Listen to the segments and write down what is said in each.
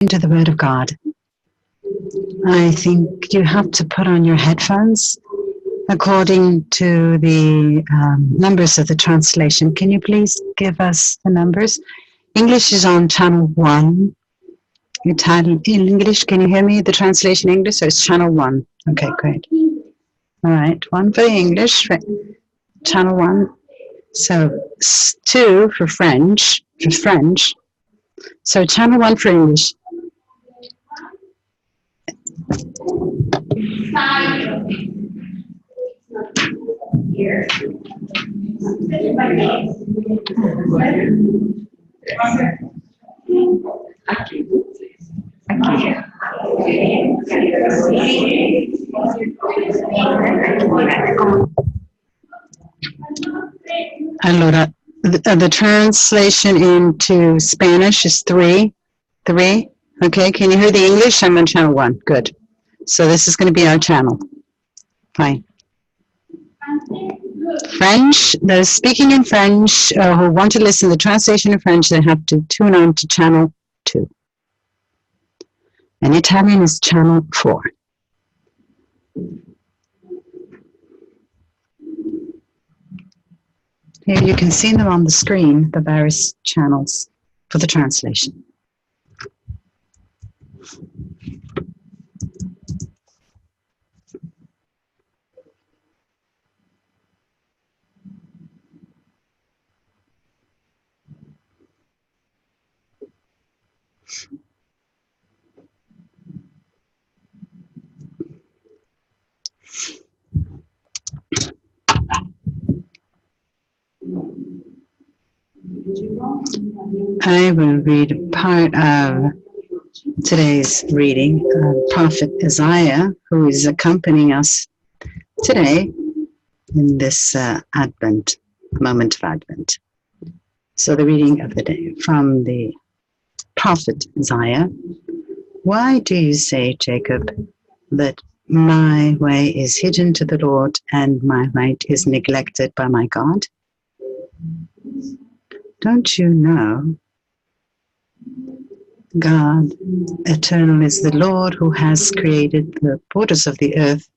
into the Word of God. I think you have to put on your headphones according to the numbers of the translation. Can you please give us the numbers? English is on channel 1. Italian, in English, can you hear me? The translation in English, so it's channel 1. Okay, great. All right, 1 for English, channel 1. So 2 for French, So channel 1 for English. Here. Allora, the translation into Spanish is 3. Okay, can you hear the English? I'm on channel 1. Good. So this is going to be our channel. Fine. French, those speaking in French who want to listen to the translation in French, they have to tune on to channel 2. And Italian is channel 4. Here you can see them on the screen, the various channels for the translation. I will read part of today's reading. Prophet Isaiah, who is accompanying us today in this Advent, moment of Advent. So the reading of the day from the Prophet Isaiah. Why do you say, Jacob, that my way is hidden to the Lord and my right is neglected by my God? Don't you know? God, eternal is the Lord who has created the borders of the earth.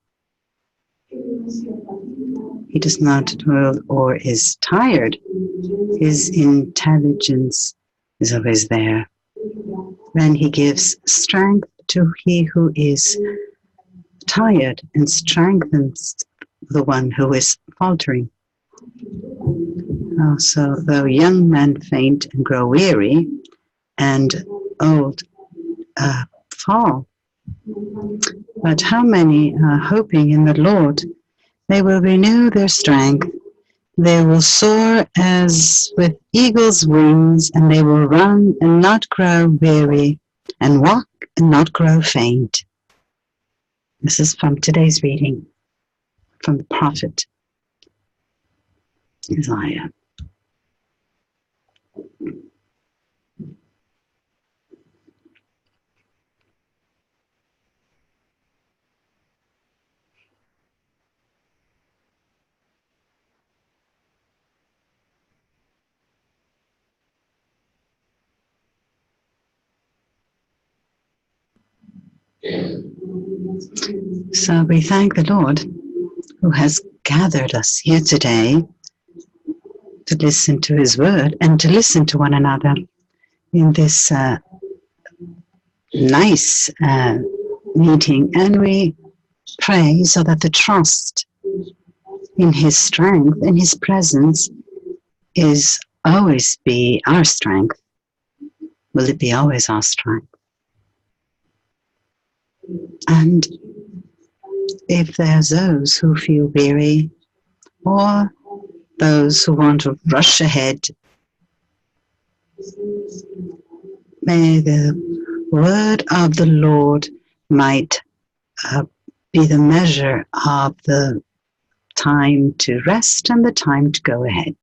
He does not dwell or is tired. His intelligence is always there. Then he gives strength to he who is tired and strengthens the one who is faltering. Also, though young men faint and grow weary, and old fall, but how many are hoping in the Lord? They will renew their strength. They will soar as with eagle's wings, and they will run and not grow weary, and walk and not grow faint. This is from today's reading from the prophet Isaiah. So we thank the Lord who has gathered us here today to listen to his word and to listen to one another in this nice meeting. And we pray so that the trust in his strength and his presence is always be our strength. Will it be always our strength? And if there's those who feel weary or those who want to rush ahead, may the word of the Lord might be the measure of the time to rest and the time to go ahead.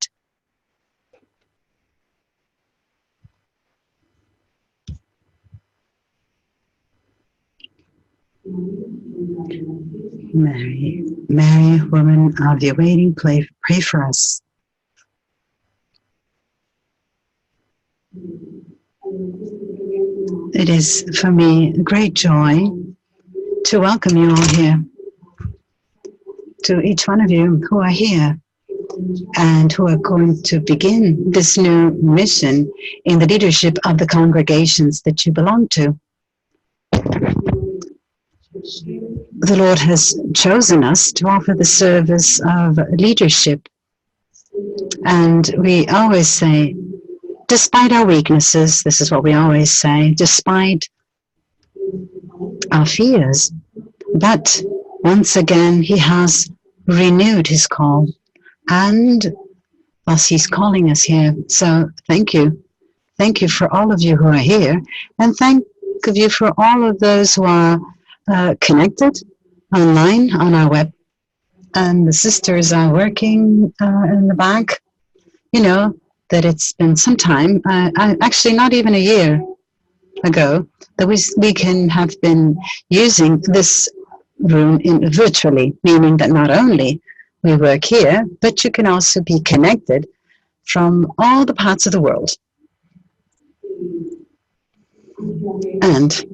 Mary, woman of the awaiting, pray for us. It is for me a great joy to welcome you all here, to each one of you who are here and who are going to begin this new mission in the leadership of the congregations that you belong to. The Lord has chosen us to offer the service of leadership. And we always say, despite our weaknesses, this is what we always say, despite our fears, but once again, He has renewed His call. And thus He's calling us here. So thank you. Thank you for all of you who are here. And thank you for all of those who are connected online on our web. And the sisters are working in the back. You know that it's been some time, actually not even a year ago, that we can have been using this room virtually, meaning that not only we work here, but you can also be connected from all the parts of the world. And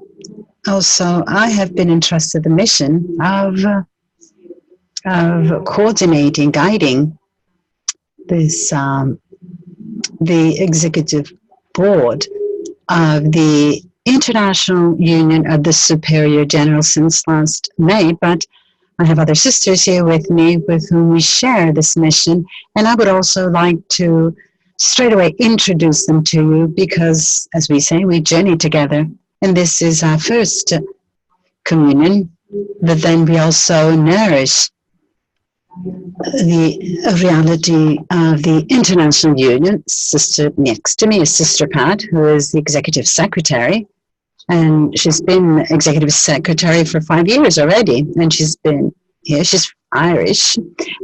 also, I have been entrusted the mission of coordinating, guiding this the executive board of the International Union of the Superior General since last May, but I have other sisters here with me with whom we share this mission, and I would also like to straight away introduce them to you because, as we say, we journey together, and this is our first communion, but then we also nourish the reality of the International Union. Sister next to me is Sister Pat, who is the Executive Secretary, and she's been Executive Secretary for 5 years already, and she's been here. She's Irish,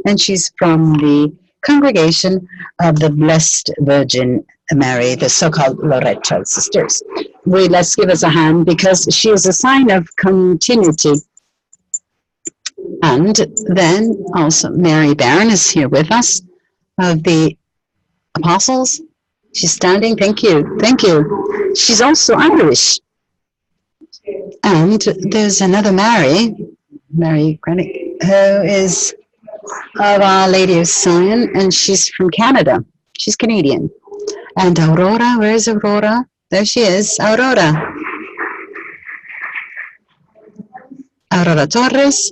and she's from the Congregation of the Blessed Virgin Mary, the so-called Loreto Sisters. Let's give us a hand because she is a sign of continuity. And then also Mary Barron is here with us of the Apostles. She's standing. Thank you. Thank you. She's also Irish. And there's another Mary Grenick, who is of Our Lady of Zion, and she's from Canada. She's Canadian. And Aurora, where is Aurora? There she is, Aurora. Aurora Torres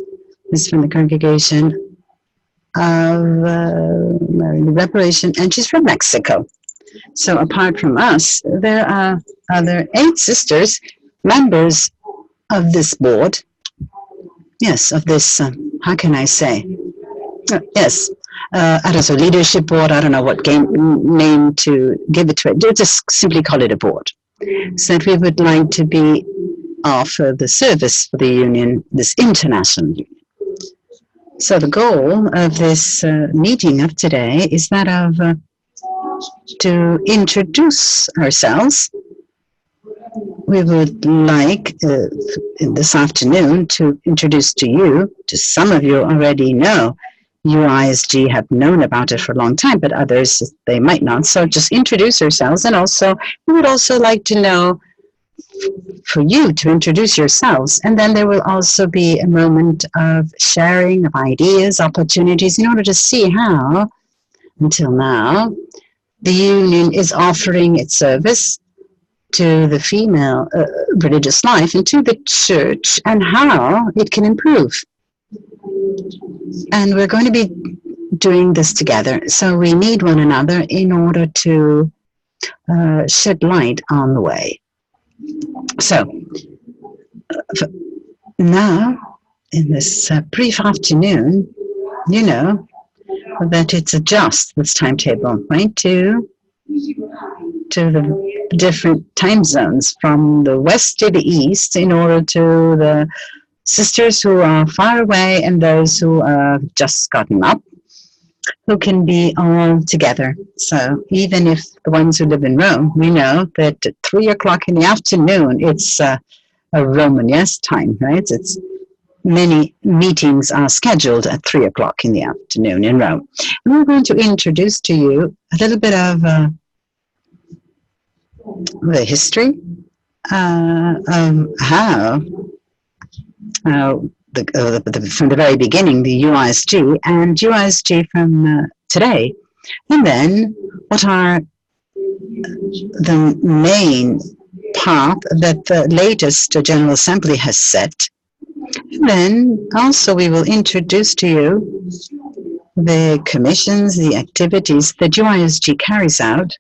is from the Congregation of Mary Reparation, and she's from Mexico. So apart from us, there are other 8 sisters, members of this board. Yes, of this, how can I say? Yes, I don't know, leadership board, I don't know what name to give it to it. Just simply call it a board. So that we would like to offer the service for the union, this international union. So the goal of this meeting of today is that of to introduce ourselves. We would like this afternoon to introduce to you, to some of you already know, UISG have known about it for a long time, but others, they might not. So just introduce ourselves, and also we would also like to know for you to introduce yourselves, and then there will also be a moment of sharing of ideas, opportunities, in order to see how, until now, the union is offering its service to the female religious life and to the church, and how it can improve. And we're going to be doing this together, so we need one another in order to shed light on the way. So now, in this brief afternoon, you know that it's adjust this timetable, right, to the different time zones from the west to the east, in order to the sisters who are far away and those who have just gotten up, who can be all together. So even if the ones who live in Rome, we know that at 3 o'clock in the afternoon, it's a Roman, yes, time, right? It's many meetings are scheduled at 3 o'clock in the afternoon in Rome. And we're going to introduce to you a little bit of the history how from the very beginning, the UISG and UISG from today, and then what are the main path that the latest General Assembly has set. And then also we will introduce to you the commissions, the activities that UISG carries out,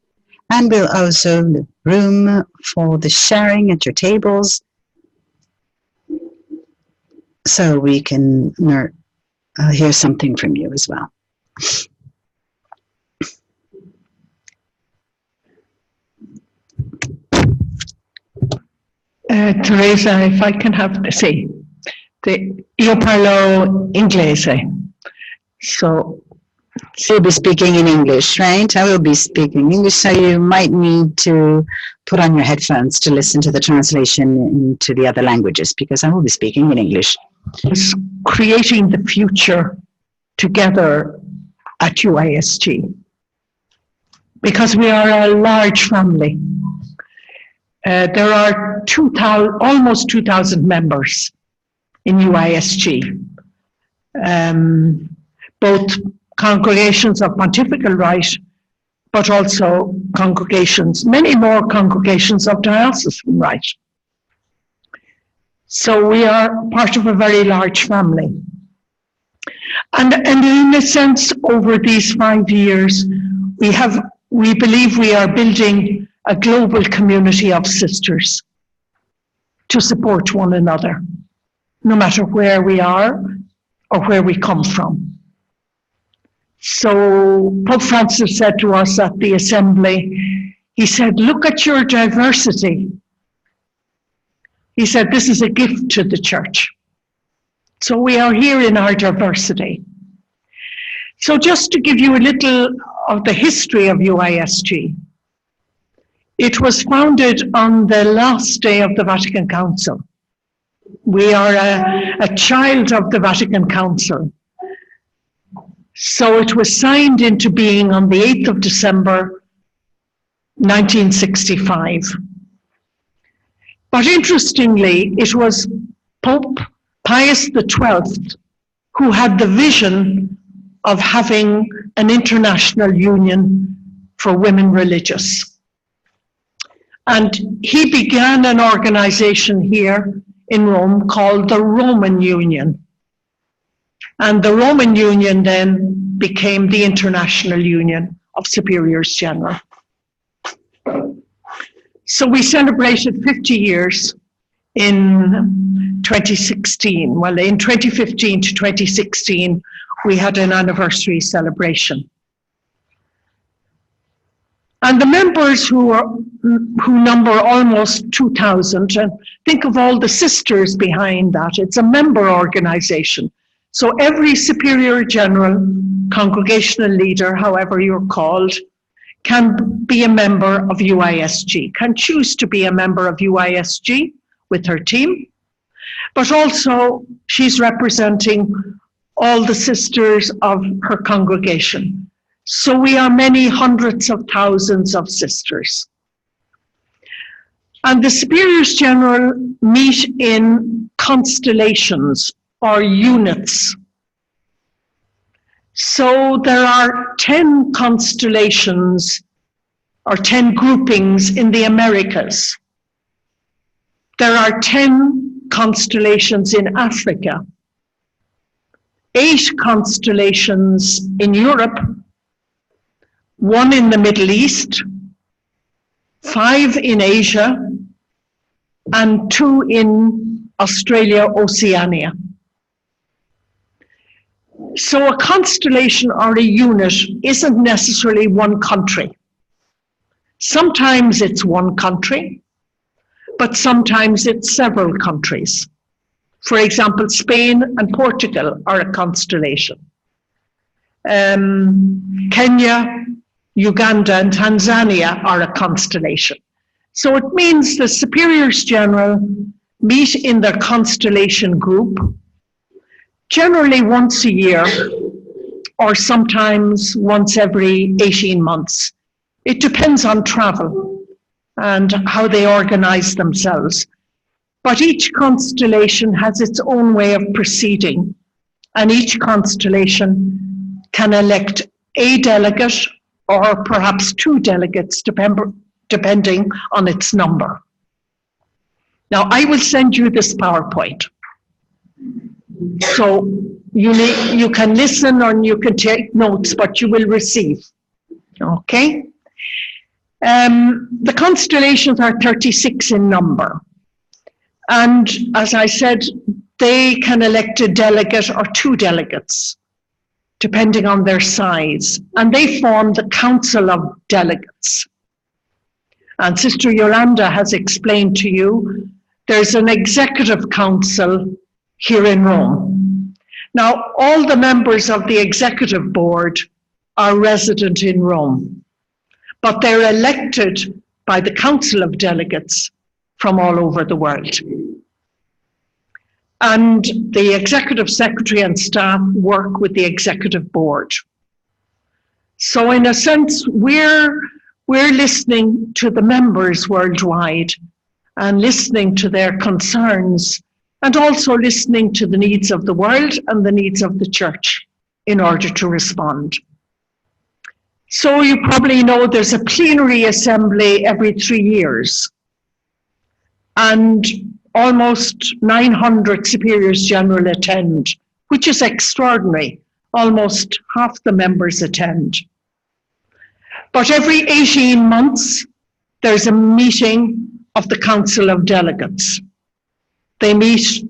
and we'll also leave room for the sharing at your tables so we can hear something from you as well. Teresa, if I can have to say, io parlo inglese, so you'll be speaking in English, right? I will be speaking English, so you might need to put on your headphones to listen to the translation into the other languages, because I will be speaking in English. It's creating the future together at UISG, because we are a large family. There are almost 2,000 members in UISG, both congregations of pontifical right, but also many more congregations of diocesan right. So we are part of a very large family. And in a sense, over these 5 years, we believe we are building a global community of sisters to support one another, no matter where we are or where we come from. So Pope Francis said to us at the assembly, he said, look at your diversity. He said, this is a gift to the church. So we are here in our diversity. So just to give you a little of the history of UISG, it was founded on the last day of the Vatican Council. We are a child of the Vatican Council. So it was signed into being on the 8th of December, 1965. But interestingly, it was Pope Pius XII who had the vision of having an international union for women religious. And he began an organization here in Rome called the Roman Union. And the Roman Union then became the International Union of Superiors General. So we celebrated 50 years in 2016. Well, in 2015 to 2016, we had an anniversary celebration. And the members who number almost 2,000, and think of all the sisters behind that, it's a member organization. So every superior general, congregational leader, however you're called, can be a member of UISG, can choose to be a member of UISG with her team, but also she's representing all the sisters of her congregation. So we are many hundreds of thousands of sisters. And the superiors general meet in constellations or units. So there are 10 constellations or 10 groupings in the Americas. There are 10 constellations in Africa, 8 constellations in Europe, 1 in the Middle East, 5 in Asia, and 2 in Australia, Oceania. So a constellation or a unit isn't necessarily one country. Sometimes it's one country, but sometimes it's several countries. For example, Spain and Portugal are a constellation. Kenya, Uganda, and Tanzania are a constellation. So it means the superiors general meet in their constellation group, generally once a year, or sometimes once every 18 months. It depends on travel. and how they organize themselves. But each constellation has its own way of proceeding, and each constellation can elect a delegate or perhaps 2 delegates, depending on its number. Now, I will send you this PowerPoint. So you can listen or you can take notes, but you will receive. Okay? The constellations are 36 in number. And as I said, they can elect a delegate or 2 delegates, depending on their size. And they form the Council of Delegates. And Sister Yolanda has explained to you, there's an executive council here in Rome. Now, all the members of the executive board are resident in Rome, but they're elected by the Council of Delegates from all over the world. And the executive secretary and staff work with the executive board. So in a sense, we're listening to the members worldwide and listening to their concerns, and also listening to the needs of the world and the needs of the church in order to respond. So you probably know there's a plenary assembly every 3 years, and almost 900 superiors general attend, which is extraordinary. Almost half the members attend. But every 18 months, there's a meeting of the Council of Delegates. They meet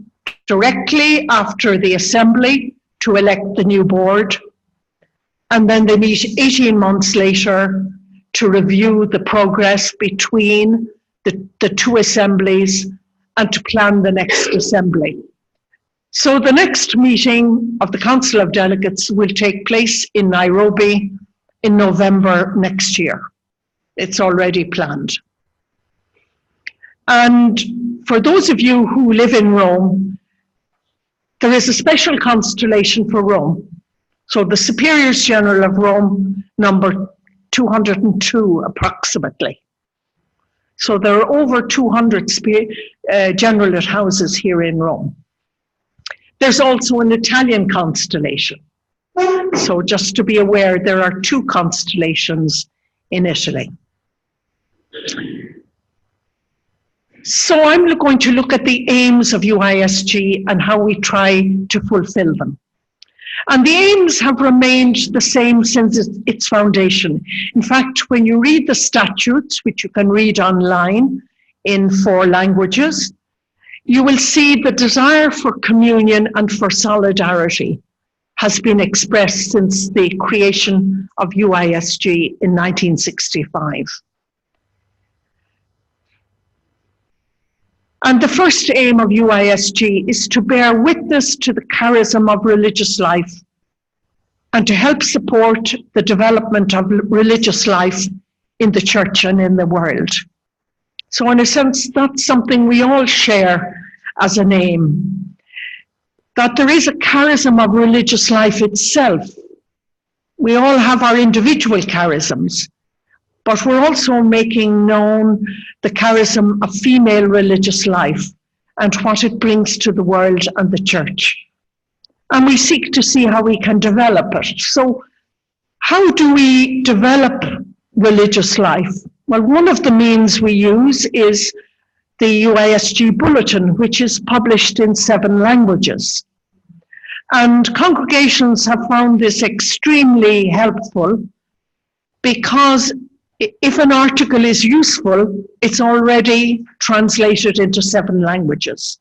directly after the assembly to elect the new board, and then they meet 18 months later to review the progress between the 2 assemblies and to plan the next assembly. So the next meeting of the Council of Delegates will take place in Nairobi in November next year. It's already planned. And for those of you who live in Rome, there is a special constellation for Rome. So the Superiors General of Rome number 202 approximately. So there are over 200 generalate houses here in Rome. There's also an Italian constellation. So just to be aware, there are 2 constellations in Italy. So I'm going to look at the aims of UISG and how we try to fulfill them. And the aims have remained the same since its foundation. In fact, when you read the statutes, which you can read online in 4 languages, you will see the desire for communion and for solidarity has been expressed since the creation of UISG in 1965. And the first aim of UISG is to bear witness to the charism of religious life and to help support the development of religious life in the church and in the world. So in a sense, that's something we all share as an aim, that there is a charism of religious life itself. We all have our individual charisms, but we're also making known the charism of female religious life and what it brings to the world and the church. And we seek to see how we can develop it. So how do we develop religious life? Well, one of the means we use is the UISG Bulletin, which is published in 7 languages. And congregations have found this extremely helpful because if an article is useful, it's already translated into 7 languages.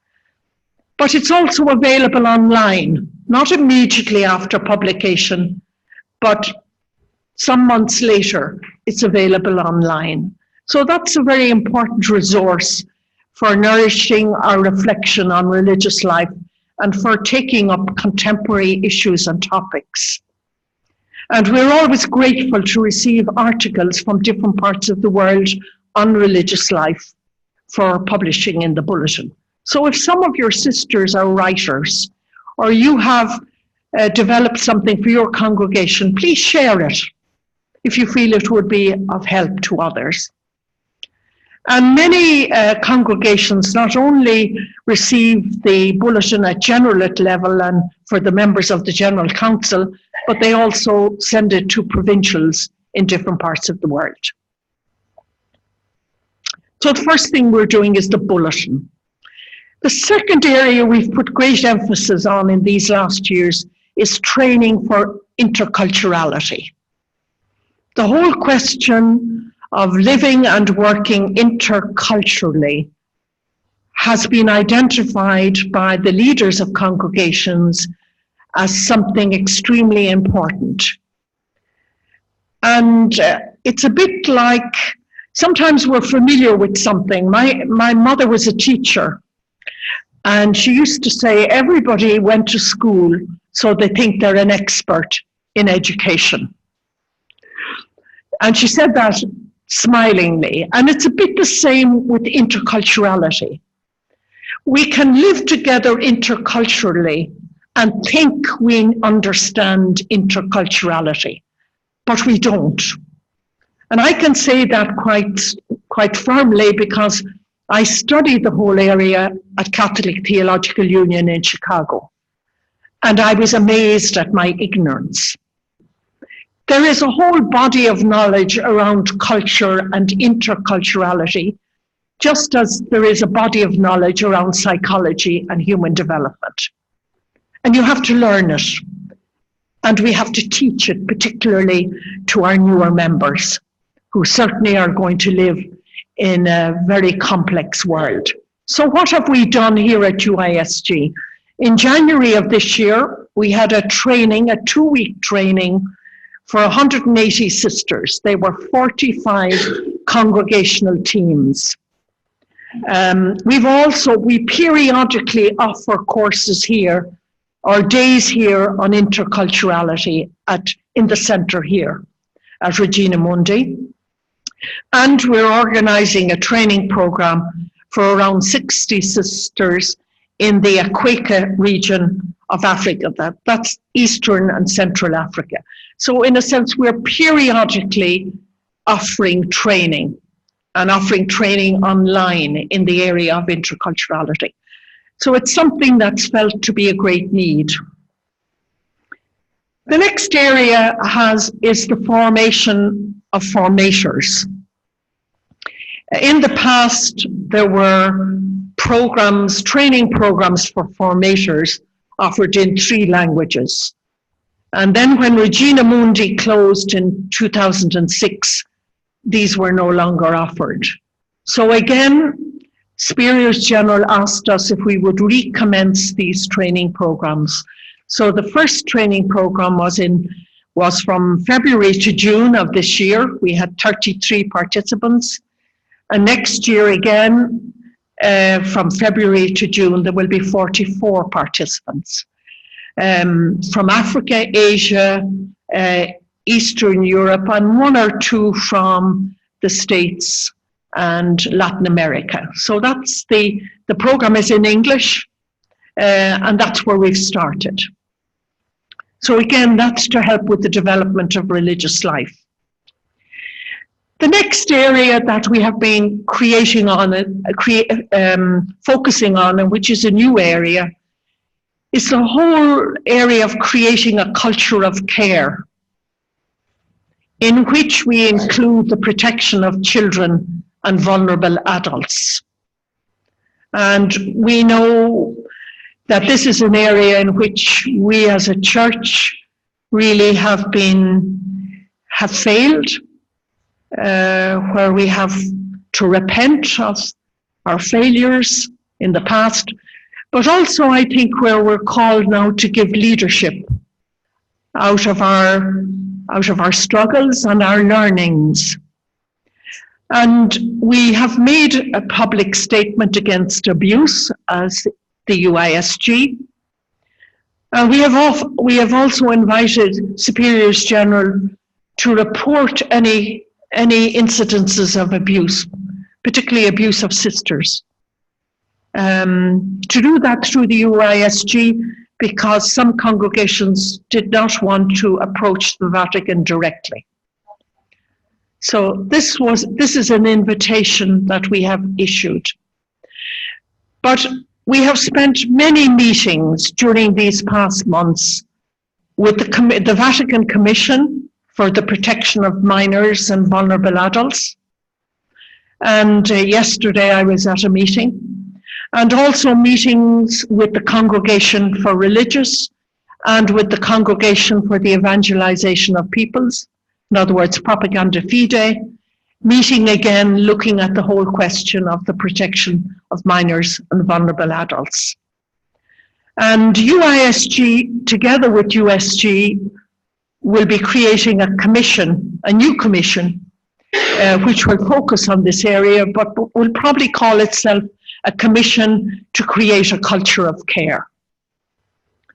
But it's also available online, not immediately after publication, but some months later, it's available online. So that's a very important resource for nourishing our reflection on religious life and for taking up contemporary issues and topics. And we're always grateful to receive articles from different parts of the world on religious life for publishing in the bulletin. So if some of your sisters are writers, or you have developed something for your congregation, please share it if you feel it would be of help to others. And many congregations not only receive the bulletin at generalate level and for the members of the General Council, but they also send it to provincials in different parts of the world. So the first thing we're doing is the bulletin. The second area we've put great emphasis on in these last years is training for interculturality. The whole question of living and working interculturally has been identified by the leaders of congregations as something extremely important. And it's a bit like, sometimes we're familiar with something. My mother was a teacher, and she used to say everybody went to school so they think they're an expert in education. And she said that smilingly. And it's a bit the same with interculturality. We can live together interculturally and think we understand interculturality, but we don't. And I can say that quite firmly because I studied the whole area at Catholic Theological Union in Chicago, and I was amazed at my ignorance. There is a whole body of knowledge around culture and interculturality, just as there is a body of knowledge around psychology and human development. And you have to learn it. And we have to teach it, particularly to our newer members, who certainly are going to live in a very complex world. So what have we done here at UISG? In January of this year, we had a training, a 2-week training for 180 sisters. They were 45 congregational teams. We periodically offer courses here, or days here on interculturality in the centre here at Regina Mundi. And we're organising a training programme for around 60 sisters in the Aqueka region of Africa. That's Eastern and Central Africa. So in a sense, we're periodically offering training and offering training online in the area of interculturality. So it's something that's felt to be a great need. The next area is the formation of formators. In the past, there were programs, training programs for formators offered in 3 languages. And then when Regina Mundi closed in 2006, these were no longer offered. So again, Superiors General asked us if we would recommence these training programs. So the first training program was from February to June of this year. We had 33 participants. And next year again, from February to June, there will be 44 participants. From Africa, Asia, Eastern Europe, and 1 or 2 from the States and Latin America. So that's the program is in English, and that's where we've started. So again, that's to help with the development of religious life. The next area that we have been focusing on, and which is a new area, is the whole area of creating a culture of care, in which we include the protection of children and vulnerable adults. And we know that this is an area in which we as a church really have failed, where we have to repent of our failures in the past, but also I think where we're called now to give leadership out of our struggles and our learnings. And we have made a public statement against abuse as the UISG. And we have also invited Superiors General to report any incidences of abuse, particularly abuse of sisters. To do that through the UISG, because some congregations did not want to approach the Vatican directly. So this is an invitation that we have issued. But we have spent many meetings during these past months with the Vatican Commission for the Protection of Minors and Vulnerable Adults. And yesterday I was at a meeting, and also meetings with the Congregation for Religious and with the Congregation for the Evangelization of Peoples, in other words, Propaganda Fide, meeting again, looking at the whole question of the protection of minors and vulnerable adults. And UISG, together with USG, will be creating a commission, a new commission, which will focus on this area, but will probably call itself a commission to create a culture of care.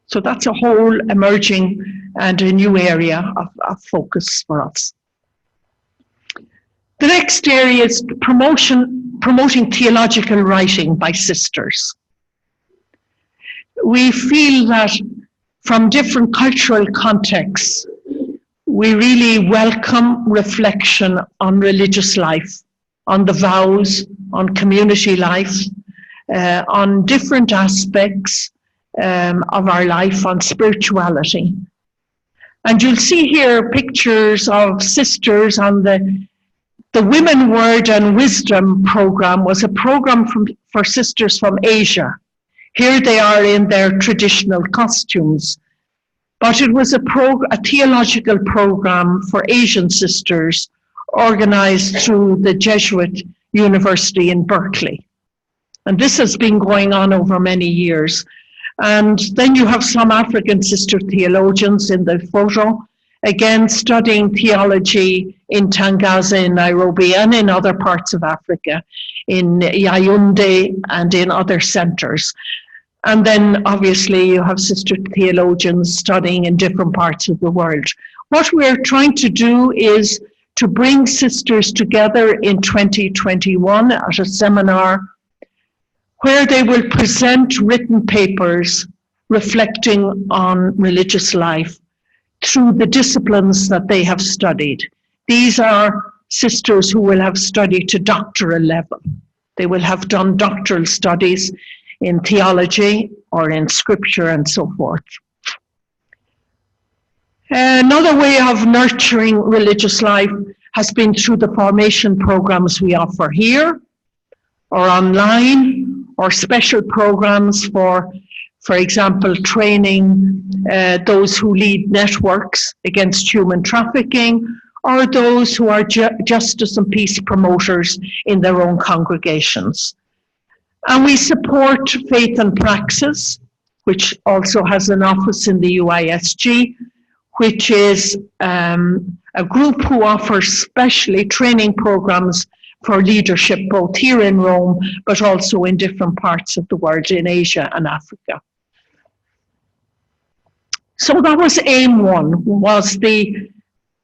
So that's a whole emerging and a new area of focus for us. The next area is promoting theological writing by sisters. We feel that from different cultural contexts, we really welcome reflection on religious life, on the vows, on community life, on different aspects of our life, on spirituality. And you'll see here pictures of sisters on the Women, Word and Wisdom program was a program for sisters from Asia. Here they are in their traditional costumes. But it was a theological program for Asian sisters organized through the Jesuit University in Berkeley. And this has been going on over many years. And then you have some African sister theologians in the photo, again studying theology in Tangaza, in Nairobi, and in other parts of Africa, in Yaoundé and in other centers. And then obviously you have sister theologians studying in different parts of the world. What we're trying to do is to bring sisters together in 2021 at a seminar where they will present written papers reflecting on religious life through the disciplines that they have studied. These are sisters who will have studied to doctoral level. They will have done doctoral studies in theology or in scripture and so forth. Another way of nurturing religious life has been through the formation programs we offer here, or online, or special programs for example, training those who lead networks against human trafficking, or those who are justice and peace promoters in their own congregations. And we support Faith and Praxis, which also has an office in the UISG, which is a group who offers specially training programs for leadership, both here in Rome, but also in different parts of the world, in Asia and Africa. So that was aim one, was the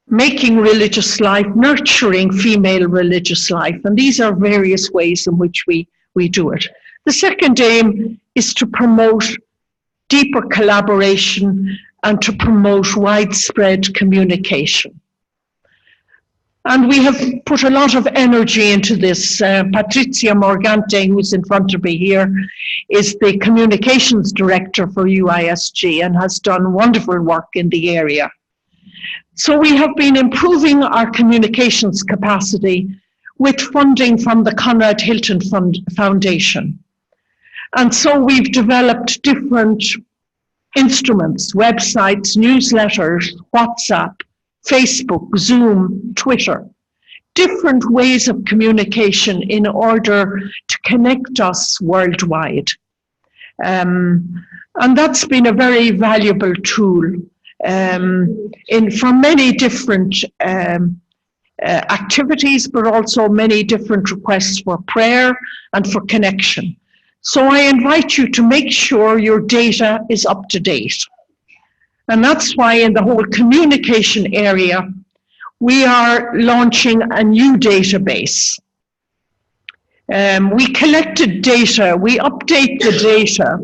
making religious life, nurturing female religious life. And these are various ways in which we do it. The second aim is to promote deeper collaboration and to promote widespread communication. And we have put a lot of energy into this. Patrizia Morgante, who's in front of me here, is the communications director for UISG and has done wonderful work in the area. So we have been improving our communications capacity with funding from the Conrad Hilton Foundation. And so we've developed different instruments, websites, newsletters, WhatsApp, Facebook, Zoom, Twitter, different ways of communication in order to connect us worldwide. And that's been a very valuable tool for many different activities, but also many different requests for prayer and for connection. So I invite you to make sure your data is up to date. And that's why in the whole communication area, we are launching a new database. We collected data, we update the data,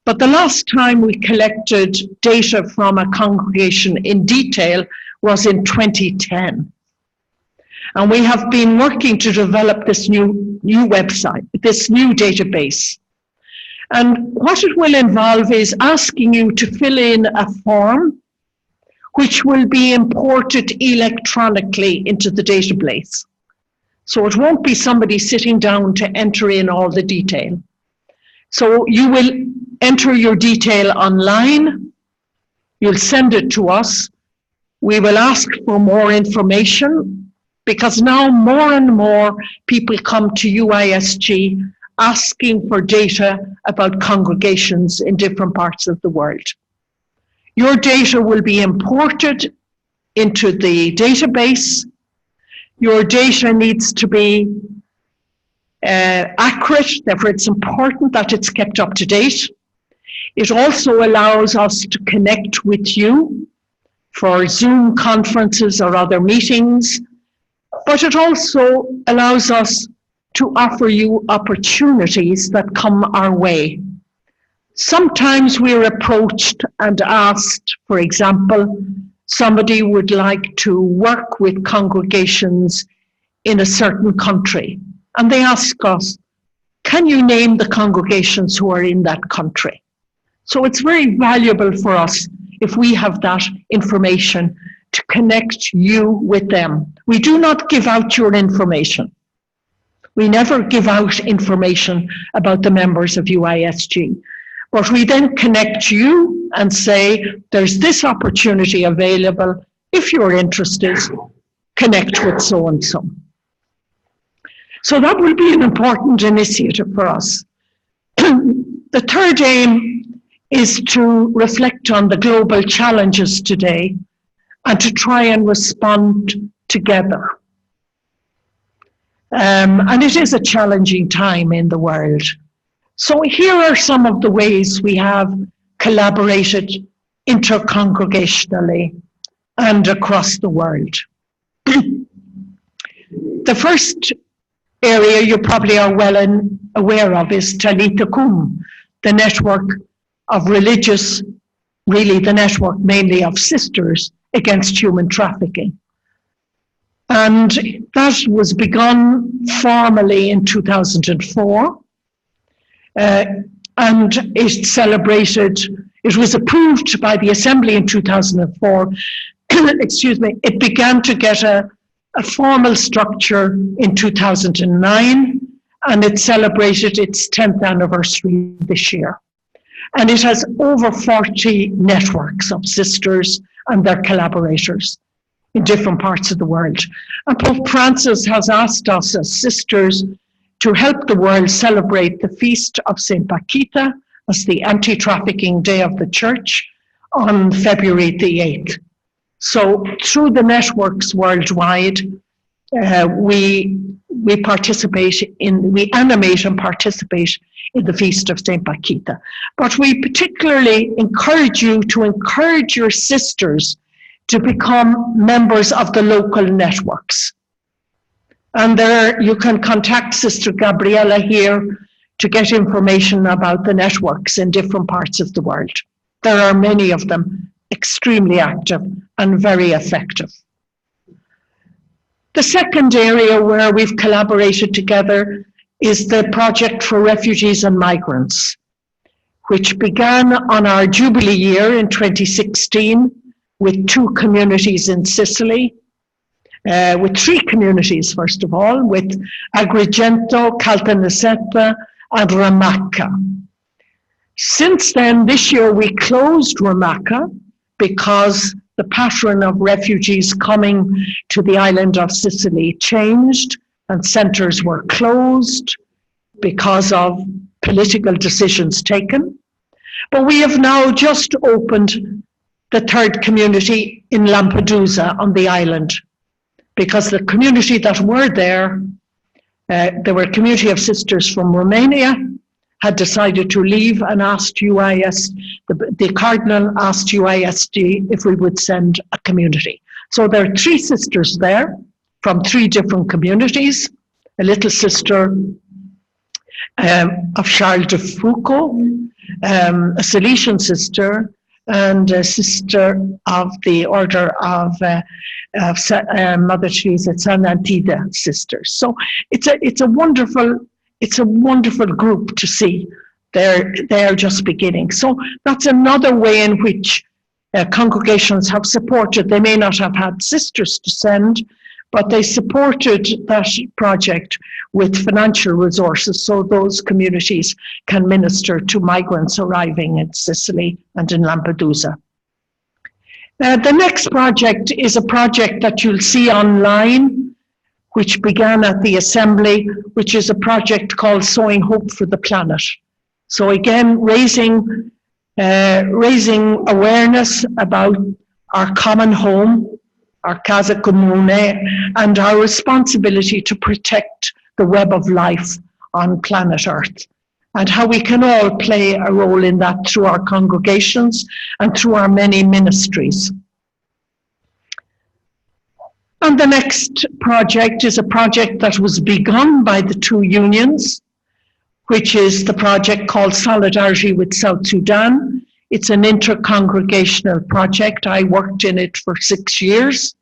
but the last time we collected data from a congregation in detail was in 2010. And we have been working to develop this new website, this new database. And what it will involve is asking you to fill in a form which will be imported electronically into the database. So it won't be somebody sitting down to enter in all the detail. So you will enter your detail online, you'll send it to us, we will ask for more information, because now more and more people come to UISG asking for data about congregations in different parts of the world. Your data will be imported into the database. Your data needs to be accurate, therefore it's important that it's kept up to date. It also allows us to connect with you for Zoom conferences or other meetings, but it also allows us to offer you opportunities that come our way. Sometimes we're approached and asked, for example, somebody would like to work with congregations in a certain country, and they ask us, can you name the congregations who are in that country? So it's very valuable for us if we have that information to connect you with them. We do not give out your information. We never give out information about the members of UISG. But we then connect you and say, there's this opportunity available. If you're interested, connect with so-and-so. So that will be an important initiative for us. The third aim is to reflect on the global challenges today and to try and respond together. And it is a challenging time in the world. So here are some of the ways we have collaborated intercongregationally and across the world. The first area you probably are well aware of is Talitha Kum, the network of religious, really the network mainly of sisters against human trafficking. And that was begun formally in 2004. And it celebrated, it was approved by the Assembly in 2004. Excuse me, it began to get a formal structure in 2009, and it celebrated its 10th anniversary this year. And it has over 40 networks of sisters and their collaborators in different parts of the world. And Pope Francis has asked us as sisters to help the world celebrate the feast of St. Paquita as the anti-trafficking day of the church on February the 8th. So through the networks worldwide, we animate and participate in the feast of St. Paquita. But we particularly encourage you to encourage your sisters to become members of the local networks. And there you can contact Sister Gabriella here to get information about the networks in different parts of the world. There are many of them, extremely active and very effective. The second area where we've collaborated together is the Project for Refugees and Migrants, which began on our Jubilee year in 2016 with 2 communities in Sicily, with 3 communities, first of all, with Agrigento, Caltanissetta, and Ramacca. Since then, this year, we closed Ramacca because the pattern of refugees coming to the island of Sicily changed and centres were closed because of political decisions taken. But we have now just opened the 3rd community in Lampedusa on the island, because the community that were there were a community of sisters from Romania, had decided to leave and asked the Cardinal asked UISG if we would send a community. So there are 3 sisters there from 3 different communities, a little sister of Charles de Foucault, a Salesian sister, and a sister of the Order of Mother Teresa, San Antida sisters. So it's a wonderful group to see. They're just beginning. So that's another way in which congregations have supported. They may not have had sisters to send, but they supported that project with financial resources so those communities can minister to migrants arriving in Sicily and in Lampedusa. The next project is a project that you'll see online, which began at the Assembly, which is a project called Sowing Hope for the Planet. So again, raising awareness about our common home, our casa comune, and our responsibility to protect the web of life on planet Earth, and how we can all play a role in that through our congregations and through our many ministries. And the next project is a project that was begun by the two unions, which is the project called Solidarity with South Sudan. It's an inter-congregational project. I worked in it for 6 years.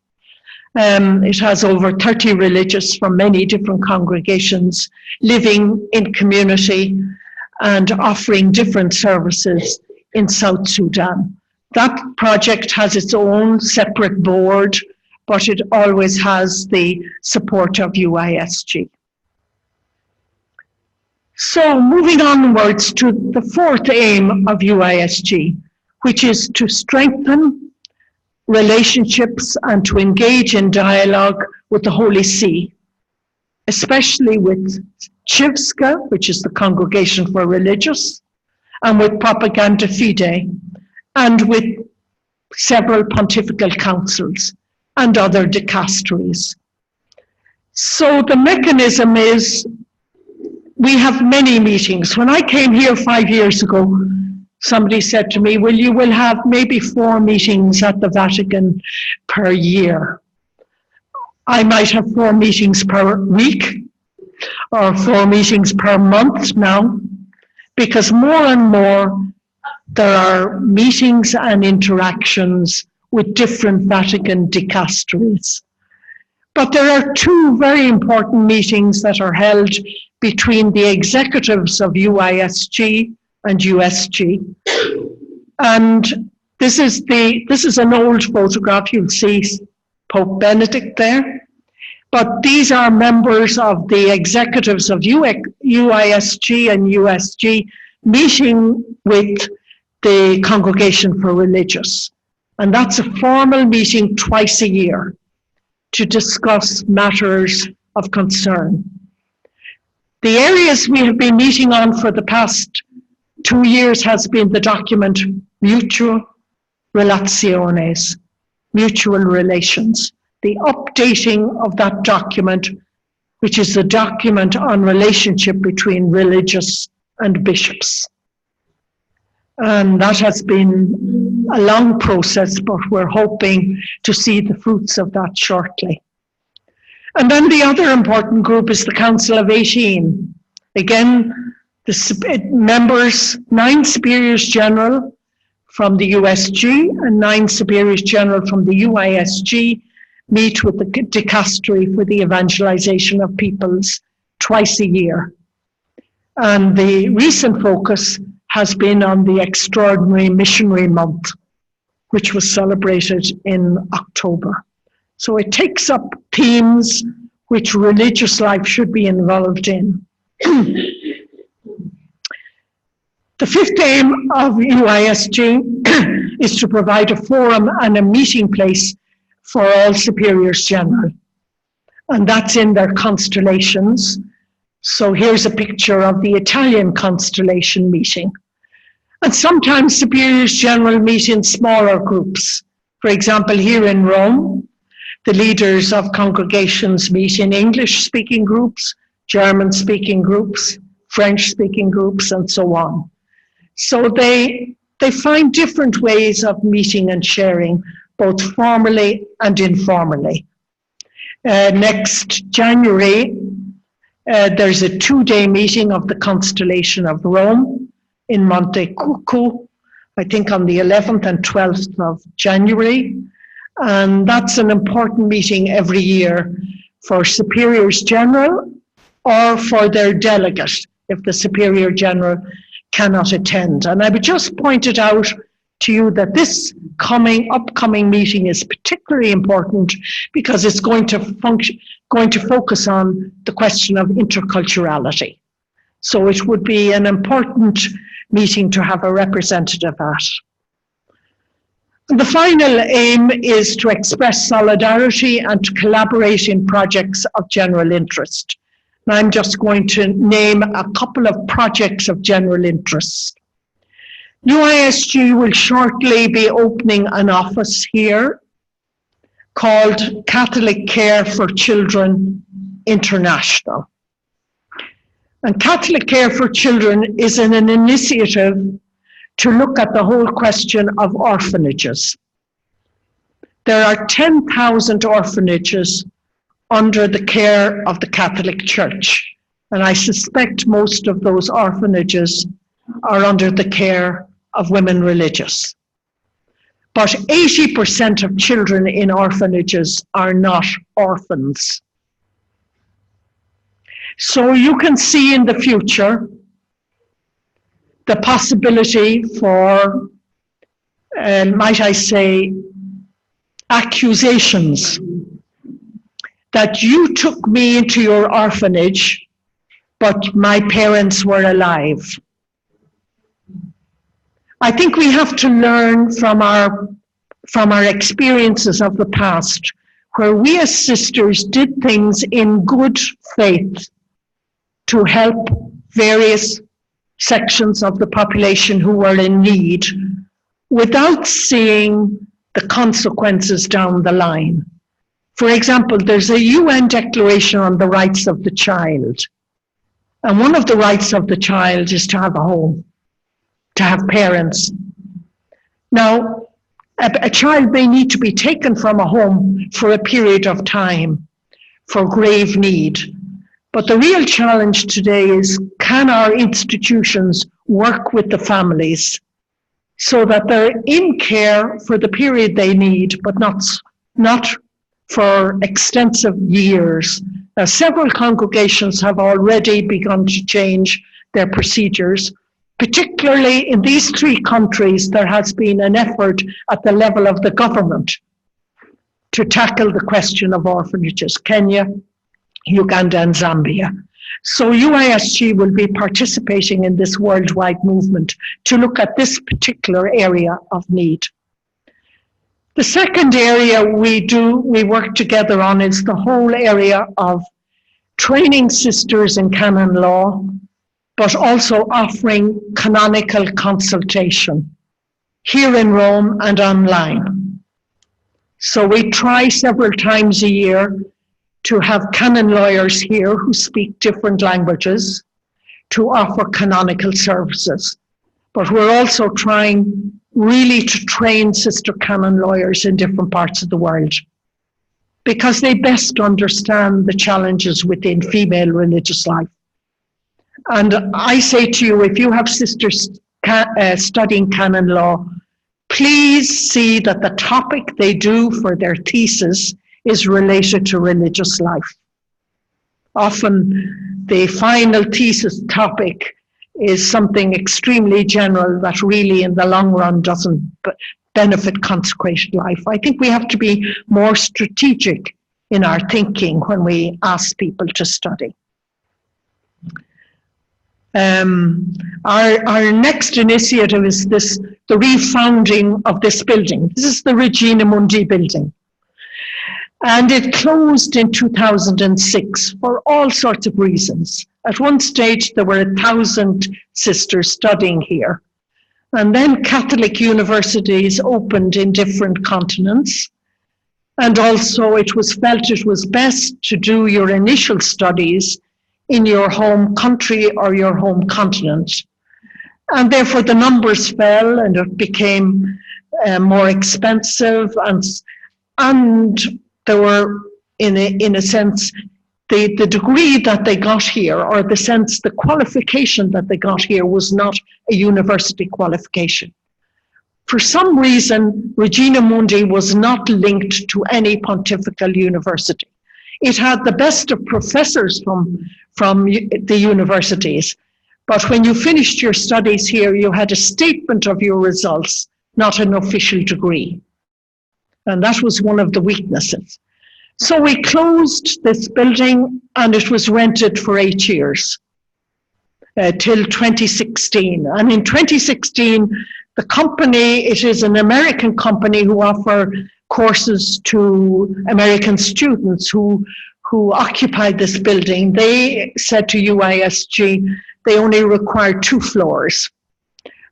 It has over 30 religious from many different congregations living in community and offering different services in South Sudan. That project has its own separate board, but it always has the support of UISG. So moving onwards to the fourth aim of UISG, which is to strengthen relationships and to engage in dialogue with the Holy See, especially with Chivska, which is the Congregation for Religious, and with Propaganda Fide, and with several pontifical councils and other dicasteries. So the mechanism is, we have many meetings. When I came here 5 years ago, somebody said to me, well, you will have maybe 4 meetings at the Vatican per year. I might have 4 meetings per week or 4 meetings per month now, because more and more there are meetings and interactions with different Vatican dicasteries. But there are 2 very important meetings that are held between the executives of UISG and USG. And this is an old photograph. You'll see Pope Benedict there. But these are members of the executives of UISG and USG meeting with the Congregation for Religious. And that's a formal meeting twice a year to discuss matters of concern. The areas we have been meeting on for the past 2 years has been the document Mutual Relaciones, Mutual Relations, the updating of that document, which is the document on relationship between religious and bishops. And that has been a long process, but we're hoping to see the fruits of that shortly. And then the other important group is the Council of 18. Again, the members, 9 superiors general from the USG and 9 superiors general from the UISG meet with the dicastery for the evangelization of peoples twice a year. And the recent focus has been on the Extraordinary Missionary Month, which was celebrated in October. So it takes up themes which religious life should be involved in. The fifth aim of UISG is to provide a forum and a meeting place for all superiors general. And that's in their constellations. So here's a picture of the Italian constellation meeting. And sometimes superiors general meet in smaller groups. For example, here in Rome, the leaders of congregations meet in English-speaking groups, German-speaking groups, French-speaking groups, and so on. So they find different ways of meeting and sharing, both formally and informally. Next January, there's a 2-day meeting of the Constellation of Rome in Monte Cucco, I think on the 11th and 12th of January. And that's an important meeting every year for Superiors General or for their delegate if the Superior General cannot attend. And I would just point it out to you that this upcoming meeting is particularly important because it's going to focus on the question of interculturality. So it would be an important meeting to have a representative at. And the final aim is to express solidarity and to collaborate in projects of general interest. And I'm just going to name a couple of projects of general interest. UISG will shortly be opening an office here called Catholic Care for Children International. And Catholic Care for Children is an initiative to look at the whole question of orphanages. There are 10,000 orphanages under the care of the Catholic Church, and I suspect most of those orphanages are under the care of women religious. But 80% of children in orphanages are not orphans. So you can see in the future the possibility for, might I say, accusations that you took me into your orphanage, but my parents were alive. I think we have to learn from our experiences of the past, where we as sisters did things in good faith to help various sections of the population who were in need without seeing the consequences down the line. For example, there's a UN Declaration on the Rights of the Child. And one of the rights of the child is to have a home, to have parents. Now, a child may need to be taken from a home for a period of time for grave need. But the real challenge today is, can our institutions work with the families so that they're in care for the period they need, but not for extensive years? Now, several congregations have already begun to change their procedures. Particularly in these three countries, there has been an effort at the level of the government to tackle the question of orphanages: Kenya, Uganda, and Zambia. So UISG will be participating in this worldwide movement to look at this particular area of need. The second area we work together on is the whole area of training sisters in canon law, but also offering canonical consultation here in Rome and online. So we try several times a year to have canon lawyers here who speak different languages to offer canonical services. But we're also trying really to train sister canon lawyers in different parts of the world because they best understand the challenges within female religious life. And I say to you, if you have sisters studying canon law, please see that the topic they do for their thesis is related to religious life. Often the final thesis topic is something extremely general that really in the long run doesn't benefit consecrated life. I think we have to be more strategic in our thinking when we ask people to study. Our next initiative is the refounding of this building. This is the Regina Mundi building. And it closed in 2006 for all sorts of reasons. At one stage, there were 1,000 sisters studying here. And then Catholic universities opened in different continents. And also it was felt it was best to do your initial studies in your home country or your home continent. And therefore the numbers fell and it became more expensive, and there were, in a sense, the degree that they got here, or the qualification that they got here was not a university qualification. For some reason, Regina Mundi was not linked to any pontifical university. It had the best of professors from the universities, but when you finished your studies here, you had a statement of your results, not an official degree. And that was one of the weaknesses. So we closed this building and it was rented for 8 years, till 2016. And in 2016, the company, it is an American company who offer courses to American students who occupied this building. They said to UISG, they only required 2 floors.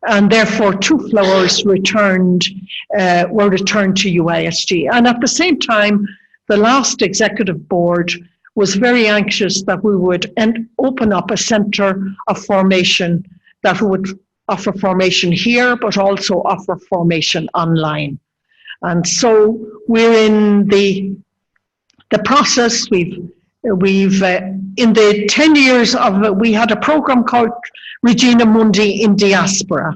And therefore 2 floors were returned to UISG. And at the same time, the last executive board was very anxious that we would open up a centre of formation that would offer formation here, but also offer formation online. And so we're in the process. We've in the 10 years of, we had a program called Regina Mundi in Diaspora.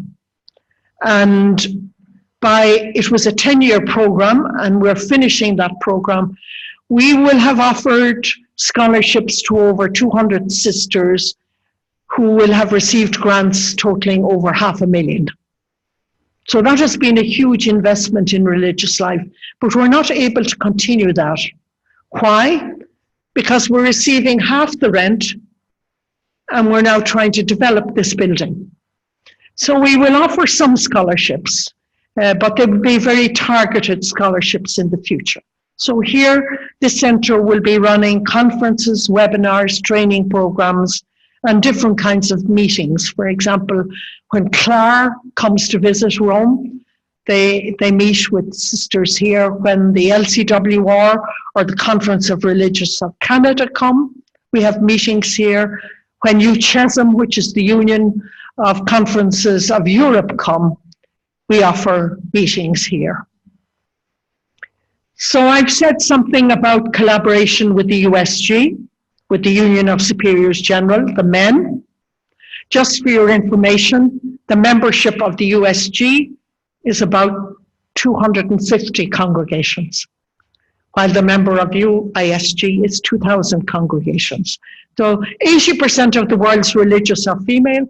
And it was a 10-year program, and we're finishing that program. We will have offered scholarships to over 200 sisters who will have received grants totaling over $500,000. So that has been a huge investment in religious life, but we're not able to continue that. Why? Because we're receiving half the rent and we're now trying to develop this building. So we will offer some scholarships, but they will be very targeted scholarships in the future. So here, this centre will be running conferences, webinars, training programs, and different kinds of meetings. For example, when CLAR comes to visit Rome, they meet with sisters here. When the LCWR or the Conference of Religious of Canada come, we have meetings here. When UCHESM, which is the Union of Conferences of Europe, come, we offer meetings here. So I've said something about collaboration with the USG, with the Union of Superiors General, the men. Just for your information, the membership of the USG is about 250 congregations, while the member of UISG is 2,000 congregations. So 80% of the world's religious are female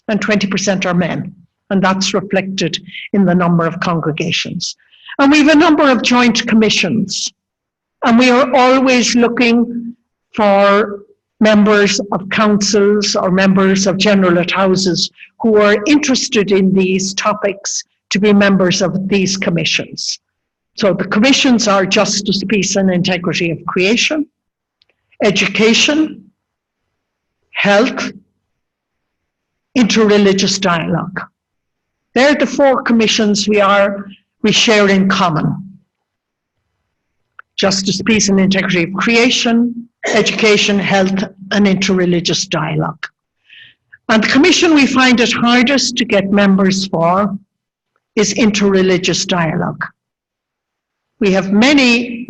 and 20% are men. And that's reflected in the number of congregations. And we have a number of joint commissions. And we are always looking for members of councils or members of generalate houses who are interested in these topics to be members of these commissions. So the commissions are justice, peace, and integrity of creation, education, health, interreligious dialogue. They're the 4 commissions we share in common. Justice, peace, and integrity of creation, education, health, and interreligious dialogue. And the commission we find it hardest to get members for is interreligious dialogue. We have many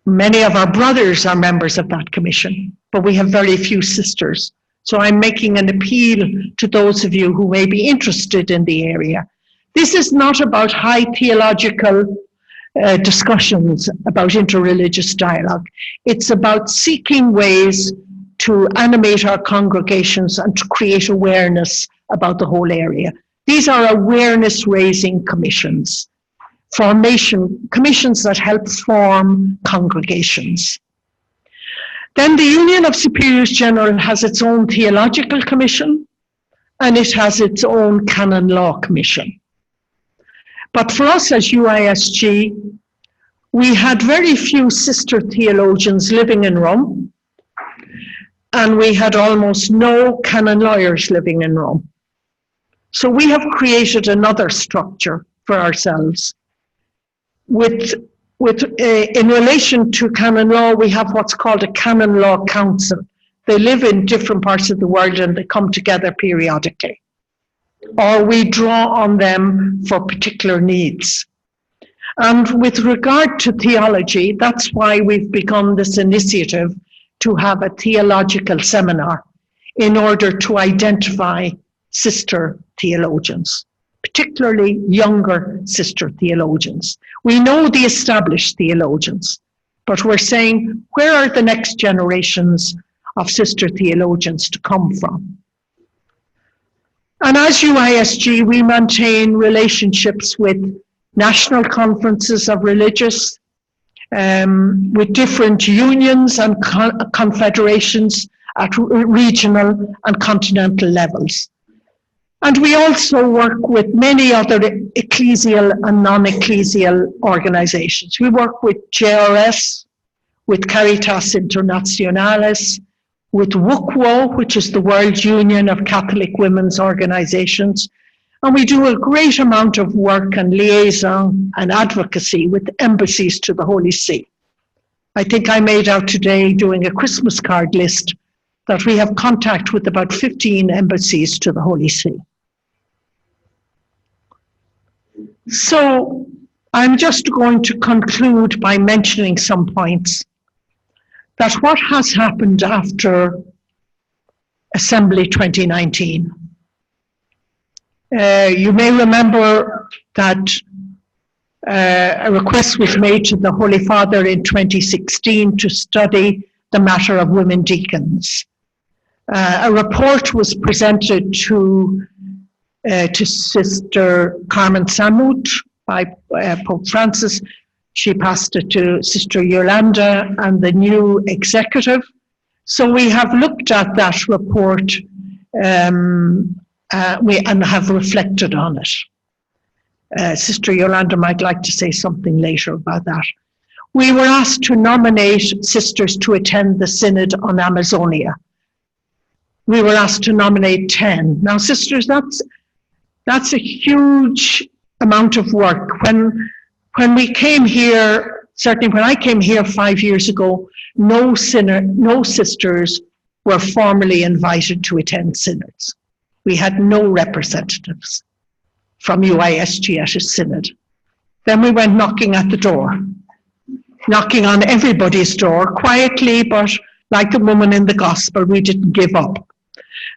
of our brothers are members of that commission, but we have very few sisters. So I'm making an appeal to those of you who may be interested in the area. This is not about high theological discussions about interreligious dialogue. It's about seeking ways to animate our congregations and to create awareness about the whole area. These are awareness-raising commissions, commissions that help form congregations. Then the Union of Superiors General has its own theological commission, and it has its own canon law commission. But for us as UISG, we had very few sister theologians living in Rome, and we had almost no canon lawyers living in Rome. So we have created another structure for ourselves. In relation to canon law, we have what's called a canon law council. They live in different parts of the world and they come together periodically. Or we draw on them for particular needs. And with regard to theology, that's why we've begun this initiative to have a theological seminar in order to identify sister theologians. particularly younger sister theologians. We know the established theologians, but we're saying, where are the next generations of sister theologians to come from? And as UISG, we maintain relationships with national conferences of religious, with different unions and confederations at regional and continental levels. And we also work with many other ecclesial and non-ecclesial organizations. We work with JRS, with Caritas Internationalis, with WUCWO, which is the World Union of Catholic Women's Organizations. And we do a great amount of work and liaison and advocacy with embassies to the Holy See. I think I made out today, doing a Christmas card list, that we have contact with about 15 embassies to the Holy See. So I'm just going to conclude by mentioning some points. That what has happened after Assembly 2019. You may remember that a request was made to the Holy Father in 2016 to study the matter of women deacons. A report was presented to Sister Carmen Samut by Pope Francis. She passed it to Sister Yolanda and the new executive. So we have looked at that report and have reflected on it. Sister Yolanda might like to say something later about that. We were asked to nominate sisters to attend the Synod on Amazonia. We were asked to nominate 10. Now, sisters, that's a huge amount of work. When we came here, certainly when I came here 5 years ago, no sisters were formally invited to attend synods. We had no representatives from UISG at a synod. Then we went knocking at the door, knocking on everybody's door, quietly, but like the woman in the gospel, we didn't give up.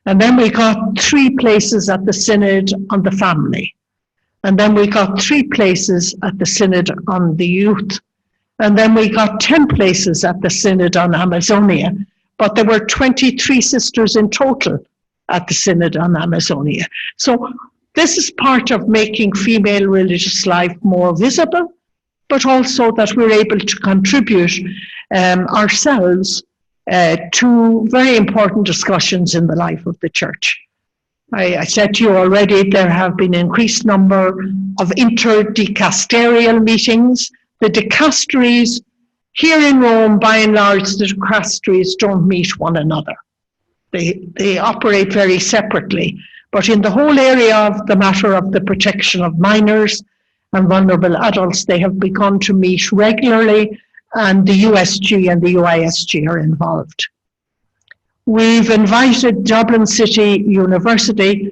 And then we got 3 places at the synod on the family. And then we got 3 places at the synod on the youth. And then we got 10 places at the synod on Amazonia. But there were 23 sisters in total at the synod on Amazonia. So this is part of making female religious life more visible, but also that we're able to contribute ourselves to very important discussions in the life of the church. I said to you already, there have been an increased number of interdicasterial meetings. The dicasteries here in Rome, by and large, the dicasteries don't meet one another. They operate very separately. But in the whole area of the matter of the protection of minors and vulnerable adults, they have begun to meet regularly, and the USG and the UISG are involved. We've invited Dublin City University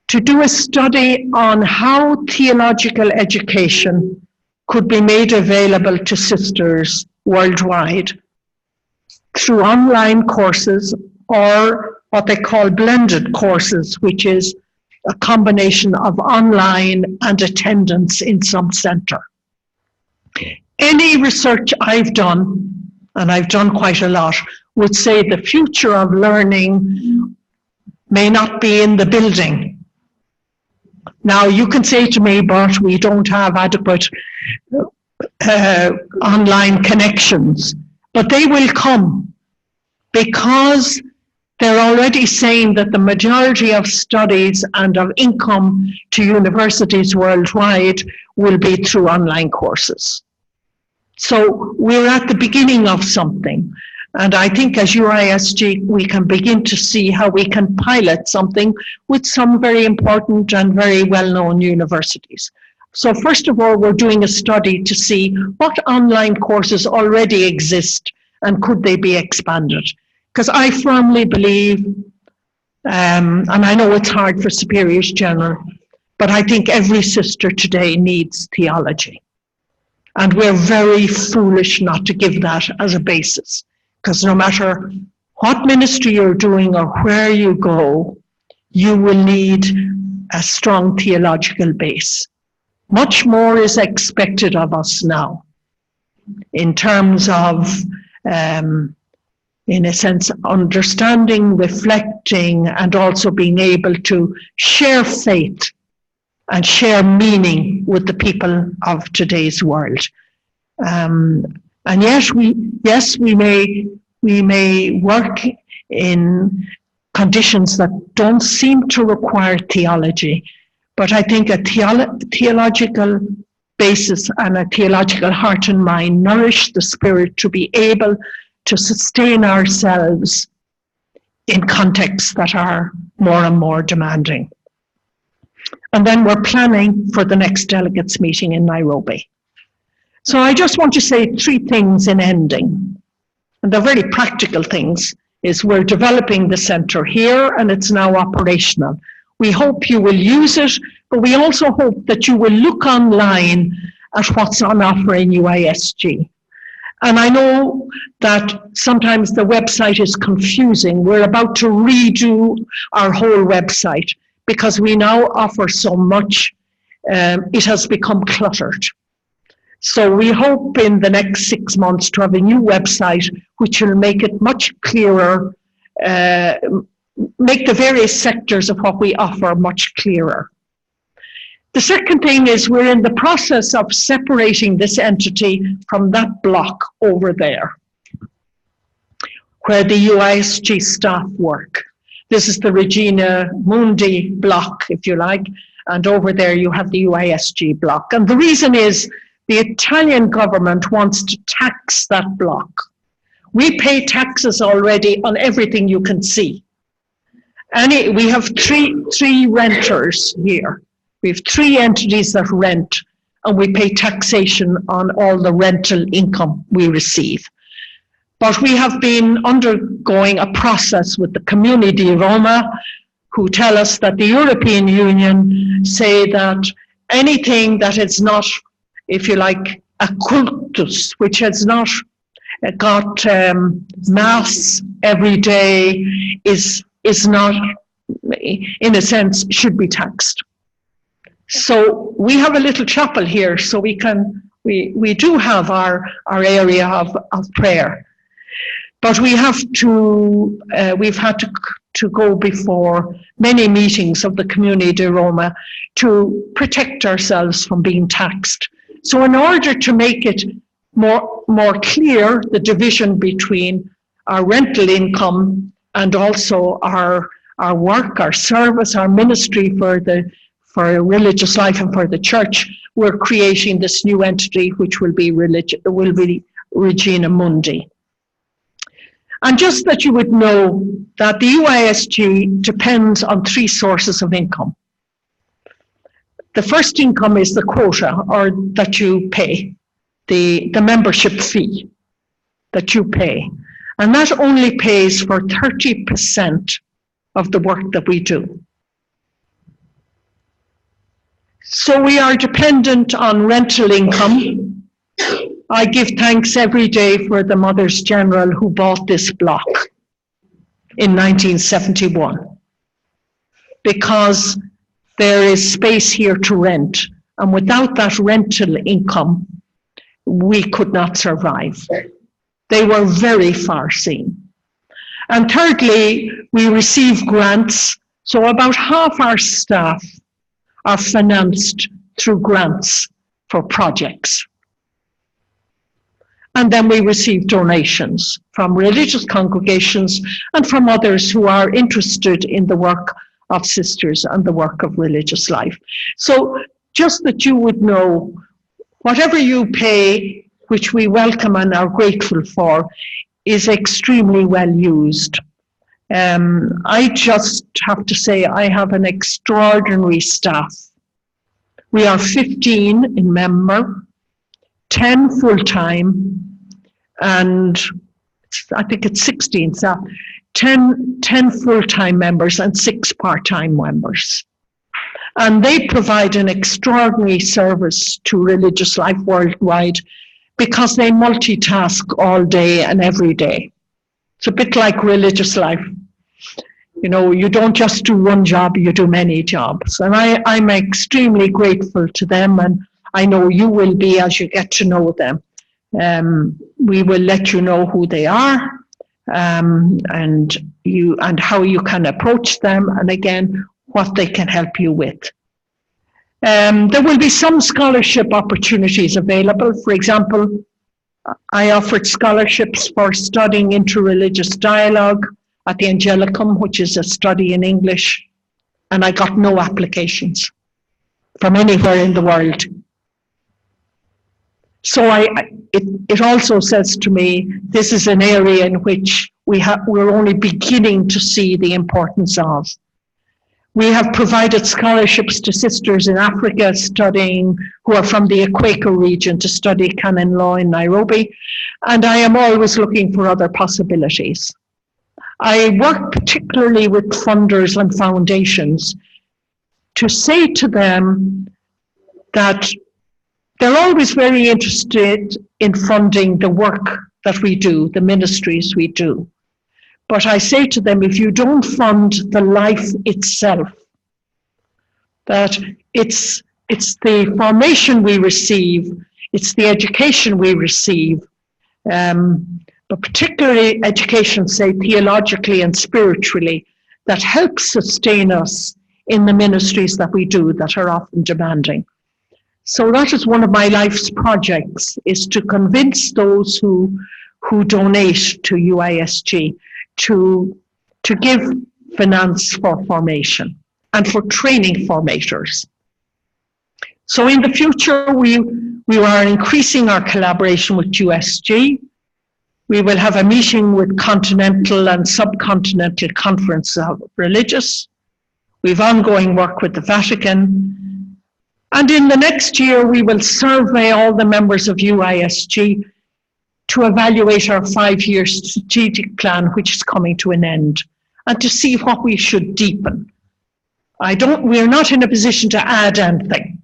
to do a study on how theological education could be made available to sisters worldwide through online courses or what they call blended courses, which is a combination of online and attendance in some center. Any research I've done, and I've done quite a lot, would say the future of learning may not be in the building. Now, you can say to me, but we don't have adequate online connections, but they will come because they're already saying that the majority of studies and of income to universities worldwide will be through online courses. So we're at the beginning of something. And I think as UISG, we can begin to see how we can pilot something with some very important and very well-known universities. So first of all, we're doing a study to see what online courses already exist and could they be expanded. Because I firmly believe, and I know it's hard for superiors general, but I think every sister today needs theology. And we're very foolish not to give that as a basis. Because no matter what ministry you're doing or where you go, you will need a strong theological base. Much more is expected of us now in terms of, in a sense, understanding, reflecting, and also being able to share faith and share meaning with the people of today's world. And yet we may work in conditions that don't seem to require theology, but I think a theological basis and a theological heart and mind nourish the spirit to be able to sustain ourselves in contexts that are more and more demanding. And then we're planning for the next delegates meeting in Nairobi. So I just want to say 3 things in ending. And they're very practical things. Is we're developing the centre here and it's now operational. We hope you will use it, but we also hope that you will look online at what's on offer in UISG. And I know that sometimes the website is confusing. We're about to redo our whole website because we now offer so much. It has become cluttered. So we hope in the next 6 months to have a new website which will make it much clearer, make the various sectors of what we offer much clearer. The second thing is we're in the process of separating this entity from that block over there, where the UISG staff work. This is the Regina Mundi block, if you like, and over there you have the UISG block. And the reason is the Italian government wants to tax that block. We pay taxes already on everything you can see. We have three renters here. We have 3 entities that rent, and we pay taxation on all the rental income we receive. But we have been undergoing a process with the Community Roma, who tell us that the European Union say that anything that is not, if you like, a cultus, which has not got mass every day, is not, in a sense, should be taxed. So we have a little chapel here, so we do have our area of prayer. But we've had to go before many meetings of the Community Roma to protect ourselves from being taxed. So in order to make it more clear, the division between our rental income and also our work, our service, our ministry for religious life and for the church, we're creating this new entity which will be Regina Mundi. And just that you would know that the UISG depends on 3 sources of income. The first income is the quota, or that you pay, the membership fee that you pay. And that only pays for 30% of the work that we do. So we are dependent on rental income. I give thanks every day for the Mothers General who bought this block in 1971, because there is space here to rent. And without that rental income, we could not survive. They were very far seen. And thirdly, we receive grants. So about half our staff are financed through grants for projects. And then we receive donations from religious congregations and from others who are interested in the work of sisters and the work of religious life. So just that you would know, whatever you pay, which we welcome and are grateful for, is extremely well used. I just have to say I have an extraordinary staff. We are 15 in member, 10 full-time, and I think it's 16 staff, 10 full-time members and 6 part-time members. And they provide an extraordinary service to religious life worldwide because they multitask all day and every day. It's a bit like religious life. You know, you don't just do one job, you do many jobs. And I'm extremely grateful to them, and I know you will be as you get to know them. We will let you know who they are, and how you can approach them, and again, what they can help you with. There will be some scholarship opportunities available. For example, I offered scholarships for studying interreligious dialogue at the Angelicum, which is a study in English, and I got no applications from anywhere in the world. So it also says to me, this is an area in which we're only beginning to see the importance of. We have provided scholarships to sisters in Africa who are from the Quaker region to study canon law in Nairobi, and I am always looking for other possibilities. I work particularly with funders and foundations to say to them that they're always very interested in funding the work that we do, the ministries we do. But I say to them, if you don't fund the life itself, that it's the formation we receive, it's the education we receive, but particularly education, say, theologically and spiritually, that helps sustain us in the ministries that we do that are often demanding. So that is one of my life's projects, is to convince those who donate to UISG to give finance for formation and for training formators. So in the future, we are increasing our collaboration with USG. We will have a meeting with continental and subcontinental conference of religious. We have ongoing work with the Vatican. And in the next year, we will survey all the members of UISG to evaluate our 5-year strategic plan, which is coming to an end, and to see what we should deepen. We are not in a position to add anything.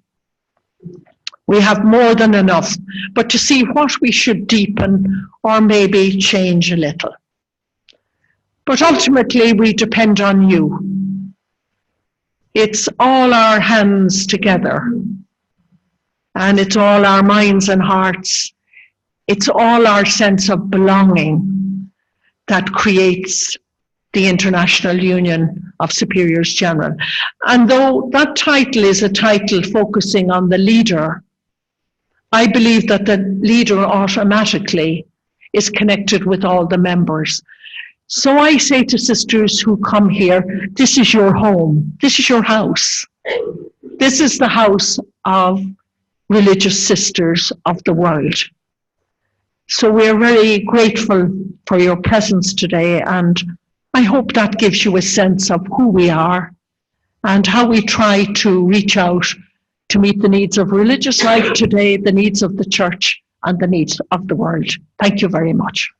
We have more than enough, but to see what we should deepen or maybe change a little. But ultimately, we depend on you. It's all our hands together, and it's all our minds and hearts. It's all our sense of belonging that creates the International Union of Superiors General. And though that title is a title focusing on the leader, I believe that the leader automatically is connected with all the members. So I say to sisters who come here, this is your home, this is your house. This is the house of religious sisters of the world. So we're very grateful for your presence today, and I hope that gives you a sense of who we are and how we try to reach out to meet the needs of religious life today, the needs of the church, and the needs of the world. Thank you very much.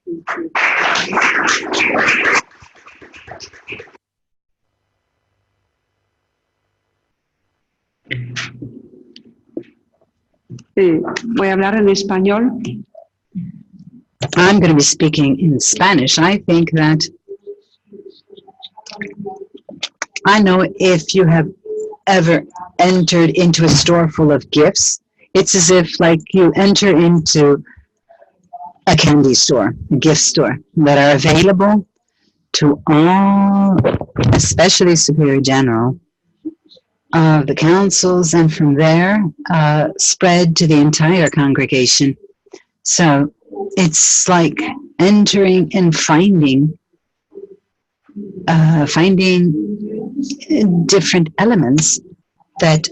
Voy a hablar en español. I'm going to be speaking in Spanish. I think that I know if you have ever entered into a store full of gifts, it's as if like you enter into a candy store, a gift store that are available to all, especially Superior General, of the councils, and from there spread to the entire congregation. So it's like entering and finding different elements that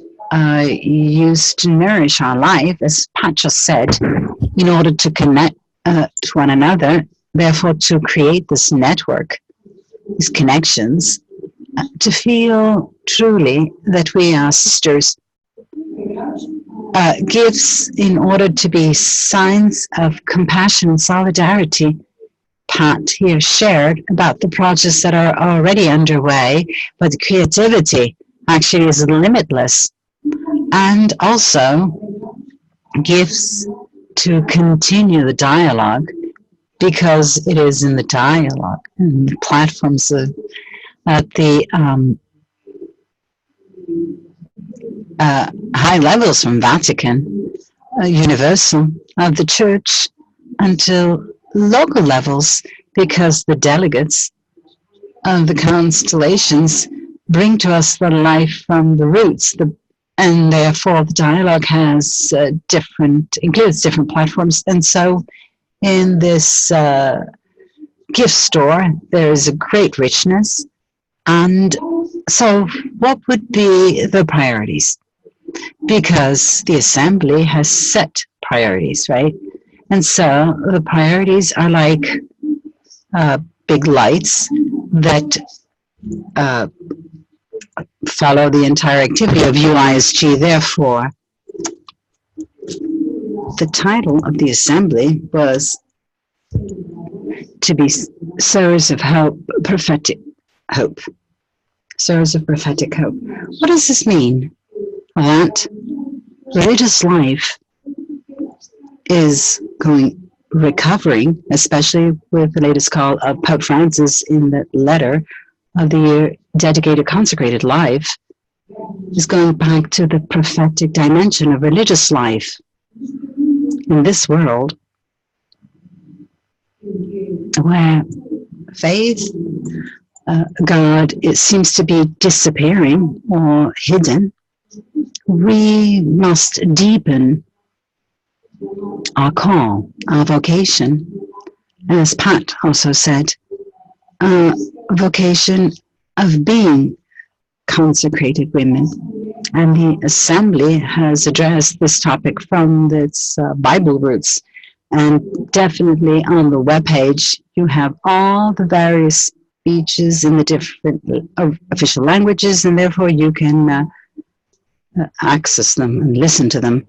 used to nourish our life, as Pat just said, in order to connect to one another, therefore to create this network, these connections, to feel truly that we are sisters. Gifts in order to be signs of compassion and solidarity. Pat here shared about the projects that are already underway, but the creativity actually is limitless. And also gifts to continue the dialogue, because it is in the dialogue and the platforms at the high levels from Vatican, universal of the church, until local levels, because the delegates of the constellations bring to us the life from the roots, and therefore the dialogue has includes different platforms. And so in this gift store, there is a great richness. And so what would be the priorities? Because the assembly has set priorities, right? And so the priorities are like big lights that follow the entire activity of UISG. Therefore, the title of the assembly was to be Sowers of Hope, Prophetic Hope. Sowers of Prophetic Hope. What does this mean? That religious life is recovering, especially with the latest call of Pope Francis in the letter of the year dedicated, consecrated life, is going back to the prophetic dimension of religious life in this world, where faith, God, it seems to be disappearing or hidden. We must deepen our call, our vocation, as Pat also said, vocation of being consecrated women. And the Assembly has addressed this topic from its Bible roots. And definitely on the webpage, you have all the various speeches in the different official languages, and therefore you can access them and listen to them.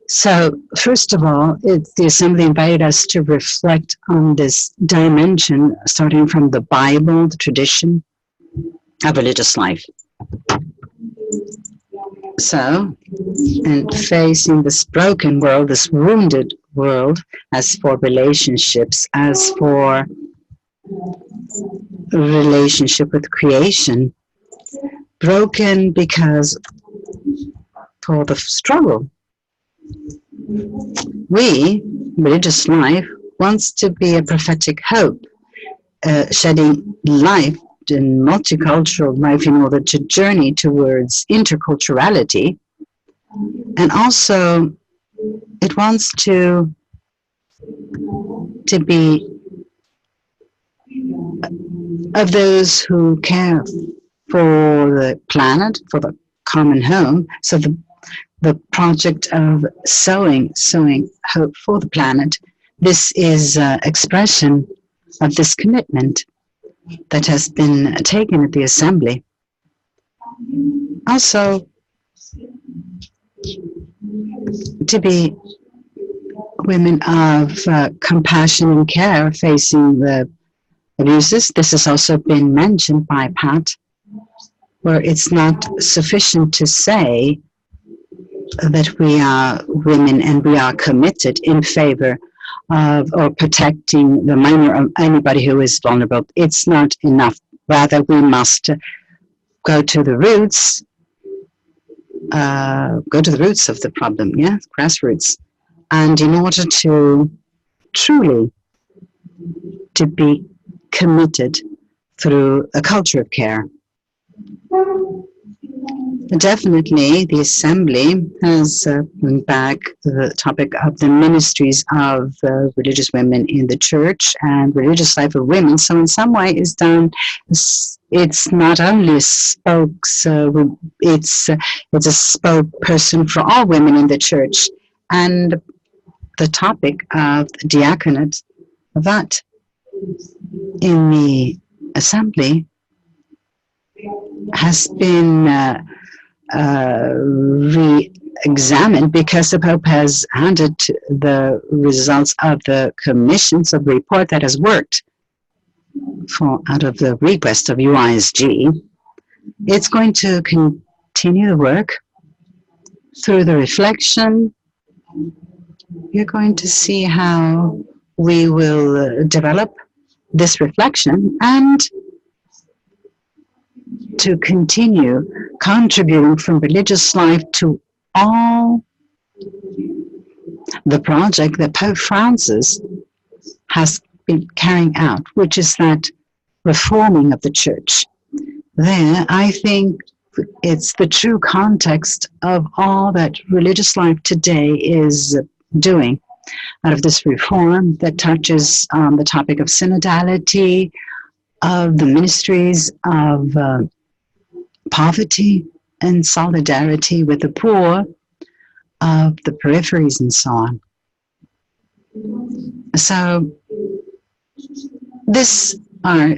So, first of all, the Assembly invited us to reflect on this dimension, starting from the Bible, the tradition of religious life. So, and facing this broken world, this wounded world, as for relationships, as for relationship with creation, broken because for the struggle. We, religious life, wants to be a prophetic hope, shedding light in multicultural life in order to journey towards interculturality. And also, it wants to be of those who care for the planet, for the common home. So the project of sowing hope for the planet, this is an expression of this commitment that has been taken at the Assembly. Also, to be women of compassion and care facing the abuses. This has also been mentioned by Pat, where it's not sufficient to say that we are women and we are committed in favor of or protecting the minor or anybody who is vulnerable. It's not enough. Rather, we must go to the roots, of the problem, grassroots. And in order to truly to be committed through a culture of care. Definitely, the Assembly has brought back the topic of the ministries of religious women in the church and religious life of women. So in some way, it's not only it's a spokesperson for all women in the church. And the topic of diaconate, that in the Assembly has been re-examined because the Pope has handed the results of the commissions of the report that has worked out of the request of UISG. It's going to continue the work through the reflection. You're going to see how we will develop this reflection, and to continue contributing from religious life to all the project that Pope Francis has been carrying out, which is that reforming of the church. There, I think it's the true context of all that religious life today is doing. Out of this reform that touches the topic of synodality, of the ministries of poverty and solidarity with the poor, of the peripheries and so on. So these are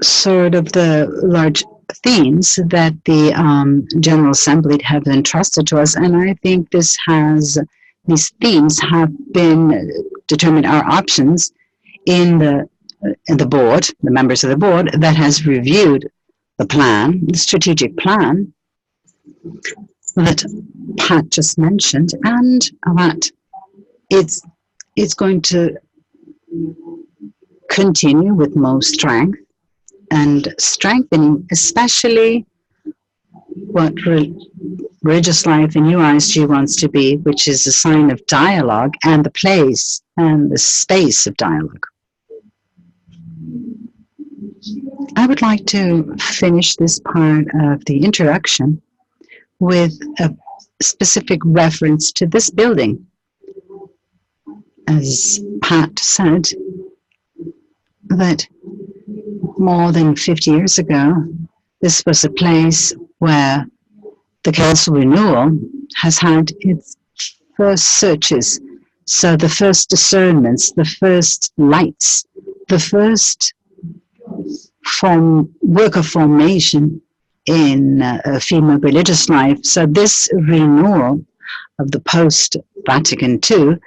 sort of the large themes that the General Assembly have entrusted to us, and I think these themes have been determined our options in the board, the members of the board that has reviewed the plan, the strategic plan that Pat just mentioned, and that it's going to continue with more strength and strengthening, especially what religious life in UISG wants to be, which is a sign of dialogue and the place and the space of dialogue. I would like to finish this part of the introduction with a specific reference to this building. As Pat said, that more than 50 years ago, this was a place where the Council Renewal has had its first searches. So the first discernments, the first lights, the first work of formation in female religious life. So this renewal of the post-Vatican II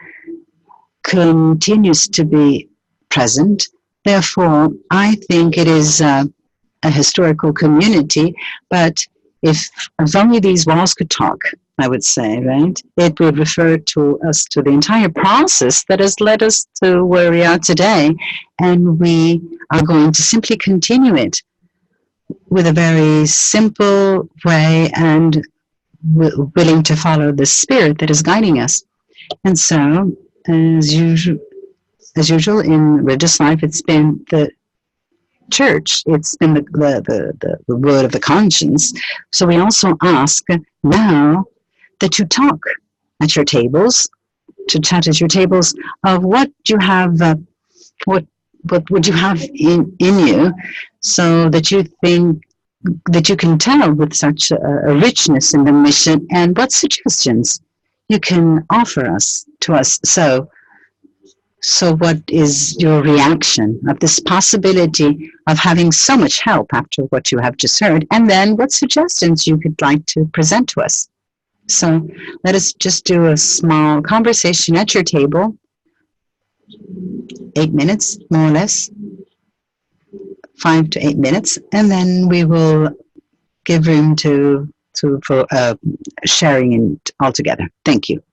continues to be present. Therefore, I think it is a historical community, but if only these walls could talk, I would say, right? It would refer to us to the entire process that has led us to where we are today, and we are going to simply continue it with a very simple way and willing to follow the spirit that is guiding us. And so, as usual in religious life, it's been the church, it's been the word of the conscience. So we also ask now that you talk at your tables, to chat at your tables of what you have, what would you have in you, so that you think that you can tell with such a richness in the mission, and what suggestions you can offer to us. So what is your reaction of this possibility of having so much help after what you have just heard? And then what suggestions you would like to present to us? So let us just do a small conversation at your table. 8 minutes, more or less. 5 to 8 minutes. And then we will give room for sharing it all together. Thank you.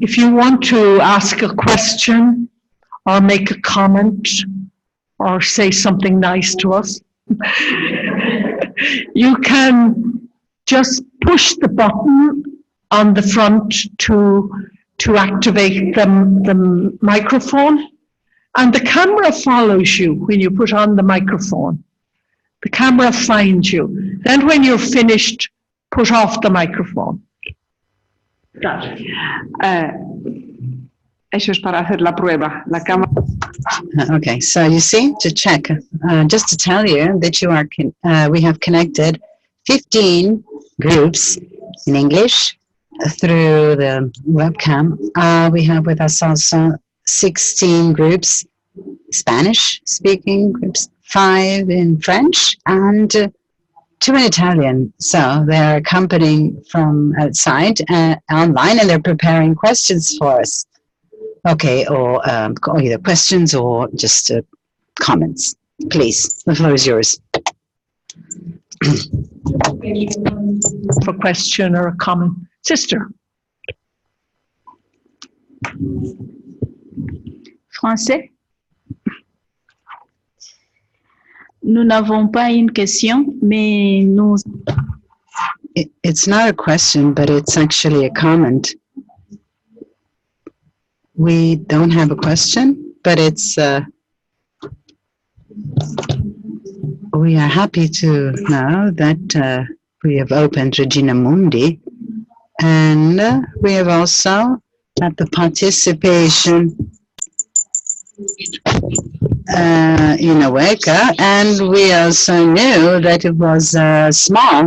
If you want to ask a question or make a comment or say something nice to us, you can just push the button on the front to activate the microphone, and the camera follows you when you put on the microphone. The camera finds you. Then when you're finished, put off the microphone. Eso es para hacer la prueba. La cámara. Okay, so you see, to check, just to tell you that you are, we have connected 15 groups in English through the webcam. We have with us also 16 groups, Spanish-speaking groups, 5 in French, and 2 in Italian. So they're accompanying from outside online, and they're preparing questions for us. Okay, or either questions or just comments. Please, the floor is yours. For a question or a comment. Sister. Français. Nous n'avons pas une question, mais nous... It's not a question, but it's actually a comment. We don't have a question, but it's... we are happy to know that we have opened Regina Mundi, and we have also had the participation in Aweka, and we also knew that it was small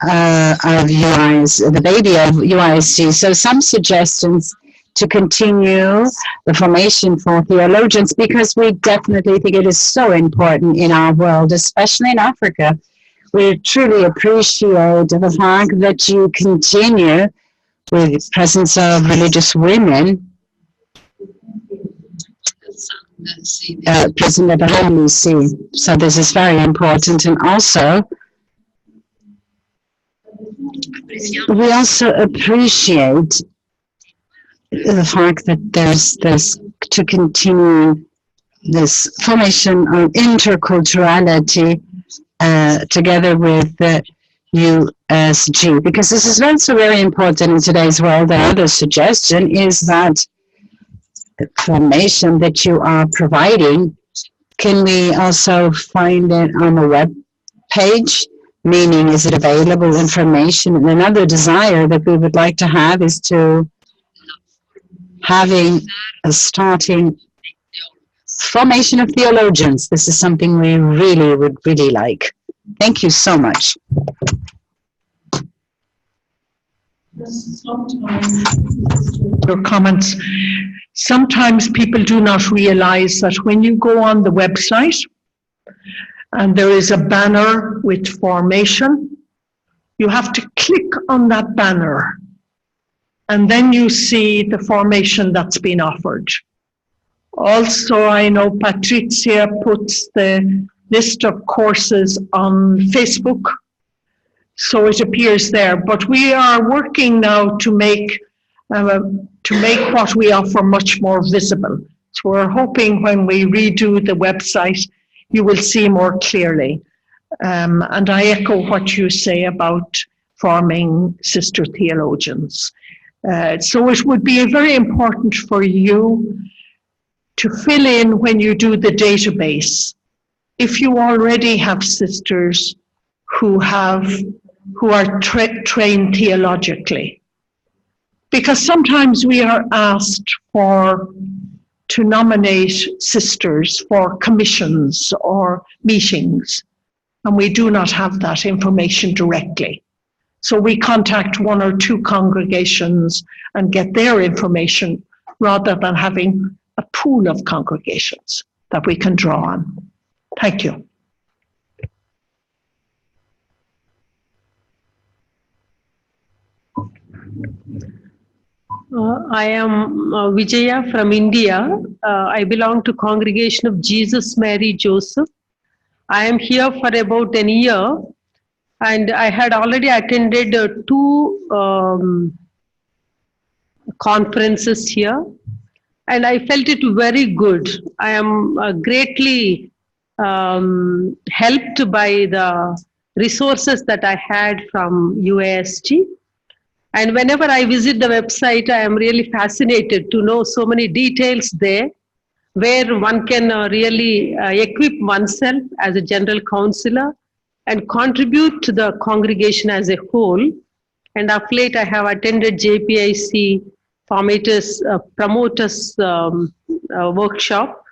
of UIS, the baby of UISG. So some suggestions to continue the formation for theologians, because we definitely think it is so important in our world, especially in Africa. We truly appreciate the fact that you continue with the presence of religious women present at the Holy See. So this is very important. And also, we also appreciate the fact that there's this to continue this formation of interculturality together with the UISG, because this is also very important in today's world. The other suggestion is that the formation that you are providing, can we also find it on the web page? Meaning, is it available information? And another desire that we would like to have is to having a starting formation of theologians. This is something we would really like. Thank you so much. Your comments. Sometimes people do not realize that when you go on the website and there is a banner with formation, you have to click on that banner, and then you see the formation that's been offered. Also, I know Patricia puts the list of courses on Facebook, so it appears there. But we are working now to make what we offer much more visible. So we're hoping when we redo the website, you will see more clearly. And I echo what you say about forming sister theologians. So it would be very important for you to fill in when you do the database, if you already have sisters who are trained theologically. Because sometimes we are asked to nominate sisters for commissions or meetings, and we do not have that information directly. So we contact 1 or 2 congregations and get their information rather than having a pool of congregations that we can draw on. Thank you. I am Vijaya from India. I belong to Congregation of Jesus, Mary, Joseph. I am here for about a year, and I had already attended 2 conferences here, and I felt it very good. I am greatly helped by the resources that I had from UISG. And whenever I visit the website, I am really fascinated to know so many details there, where one can really equip oneself as a general counselor and contribute to the congregation as a whole. And of late, I have attended JPIC promoters workshop,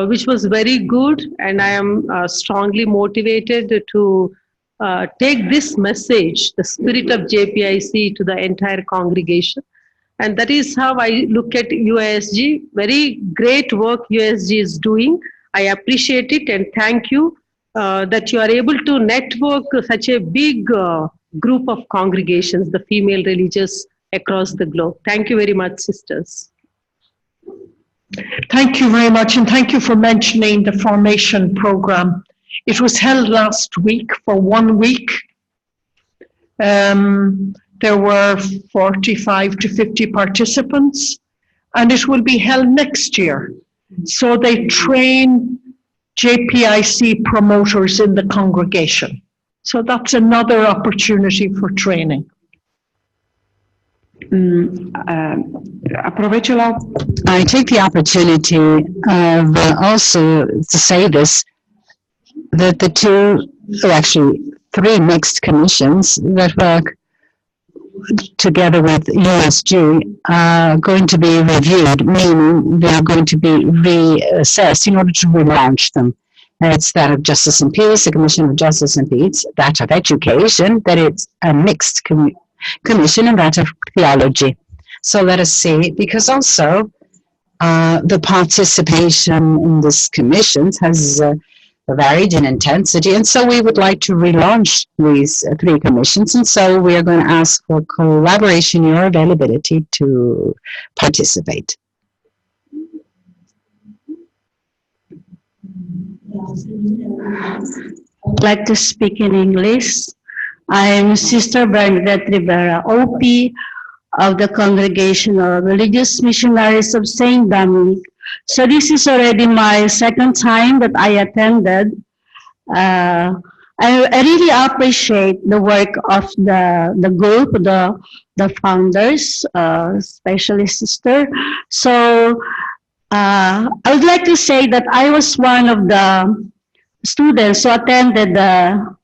which was very good, and I am strongly motivated to take this message, the spirit of JPIC, to the entire congregation. And that is how I look at UISG. Very great work UISG is doing. I appreciate it and thank you that you are able to network such a big group of congregations, the female religious across the globe. Thank you very much, sisters. Thank you very much, and thank you for mentioning the formation program. It was held last week for 1 week. There were 45 to 50 participants, and it will be held next year. So they train JPIC promoters in the congregation. So that's another opportunity for training. I take the opportunity of also to say this, that the three mixed commissions that work together with UISG are going to be reviewed, meaning they are going to be reassessed in order to relaunch them. It's that of Justice and Peace, the Commission of Justice and Peace, that of Education, that it's a mixed commission, and that of Theology. So let us see, because also the participation in this commission has varied in intensity, and so we would like to relaunch these three commissions, and so we are going to ask for collaboration, your availability to participate. I'd like to speak in English. I'm Sister Bernadette Rivera, OP of the Congregational Religious Missionaries of St. Dominic. So this is already my second time that I attended. I really appreciate the work of the group, the founders, especially Sister. So I would like to say that I was one of the students who attended the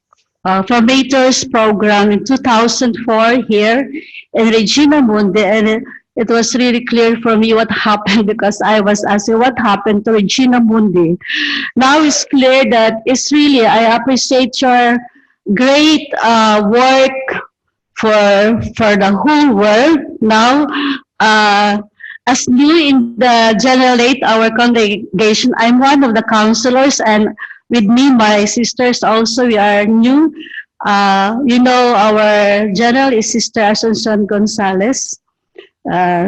formators program in 2004 here in Regina Mundi, and it was really clear for me what happened, because I was asking what happened to Regina Mundi. Now it's clear that it's really, I appreciate your great work for the whole world. Now, as new in the General 8 Hour congregation, I'm one of the councillors, and with me, my sisters also, we are new. You know, our general is Sister Asuncion Gonzalez.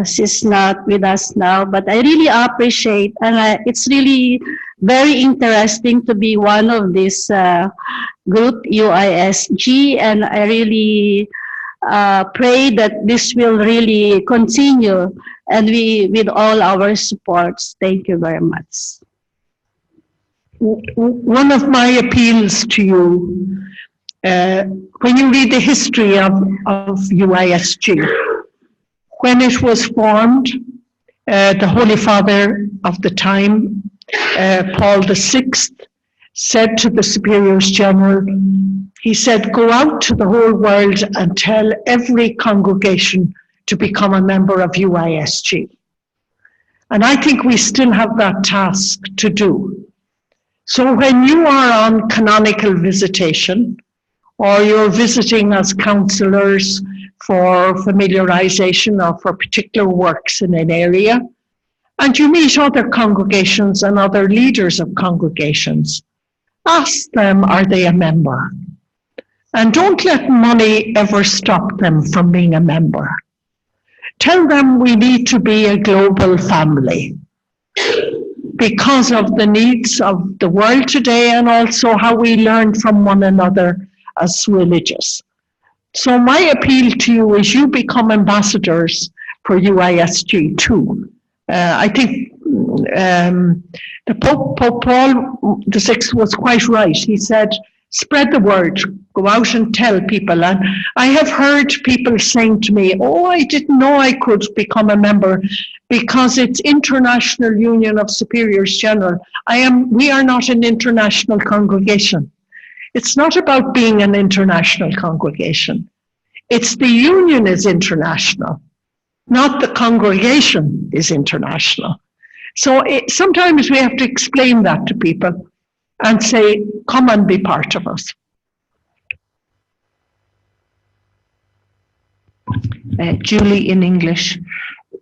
She's not with us now, but I really appreciate, and it's really very interesting to be one of this group, UISG, and I really pray that this will really continue, and we, with all our supports. Thank you very much. One of my appeals to you, when you read the history of UISG, when it was formed, the Holy Father of the time, Paul VI, said to the Superiors General, he said, go out to the whole world and tell every congregation to become a member of UISG. And I think we still have that task to do. So when you are on canonical visitation, or you're visiting as councillors for familiarization or for particular works in an area, and you meet other congregations and other leaders of congregations, ask them, are they a member? And don't let money ever stop them from being a member. Tell them we need to be a global family, because of the needs of the world today, and also how we learn from one another as religious. So my appeal to you is you become ambassadors for UISG too. I think the Pope Paul VI was quite right. He said, spread the word, go out and tell people. And I have heard people saying to me, oh, I didn't know I could become a member because it's International Union of Superiors General. We are not an international congregation. It's not about being an international congregation. It's the union is international, not the congregation is international. So sometimes we have to explain that to people and say, come and be part of us. Julie in English.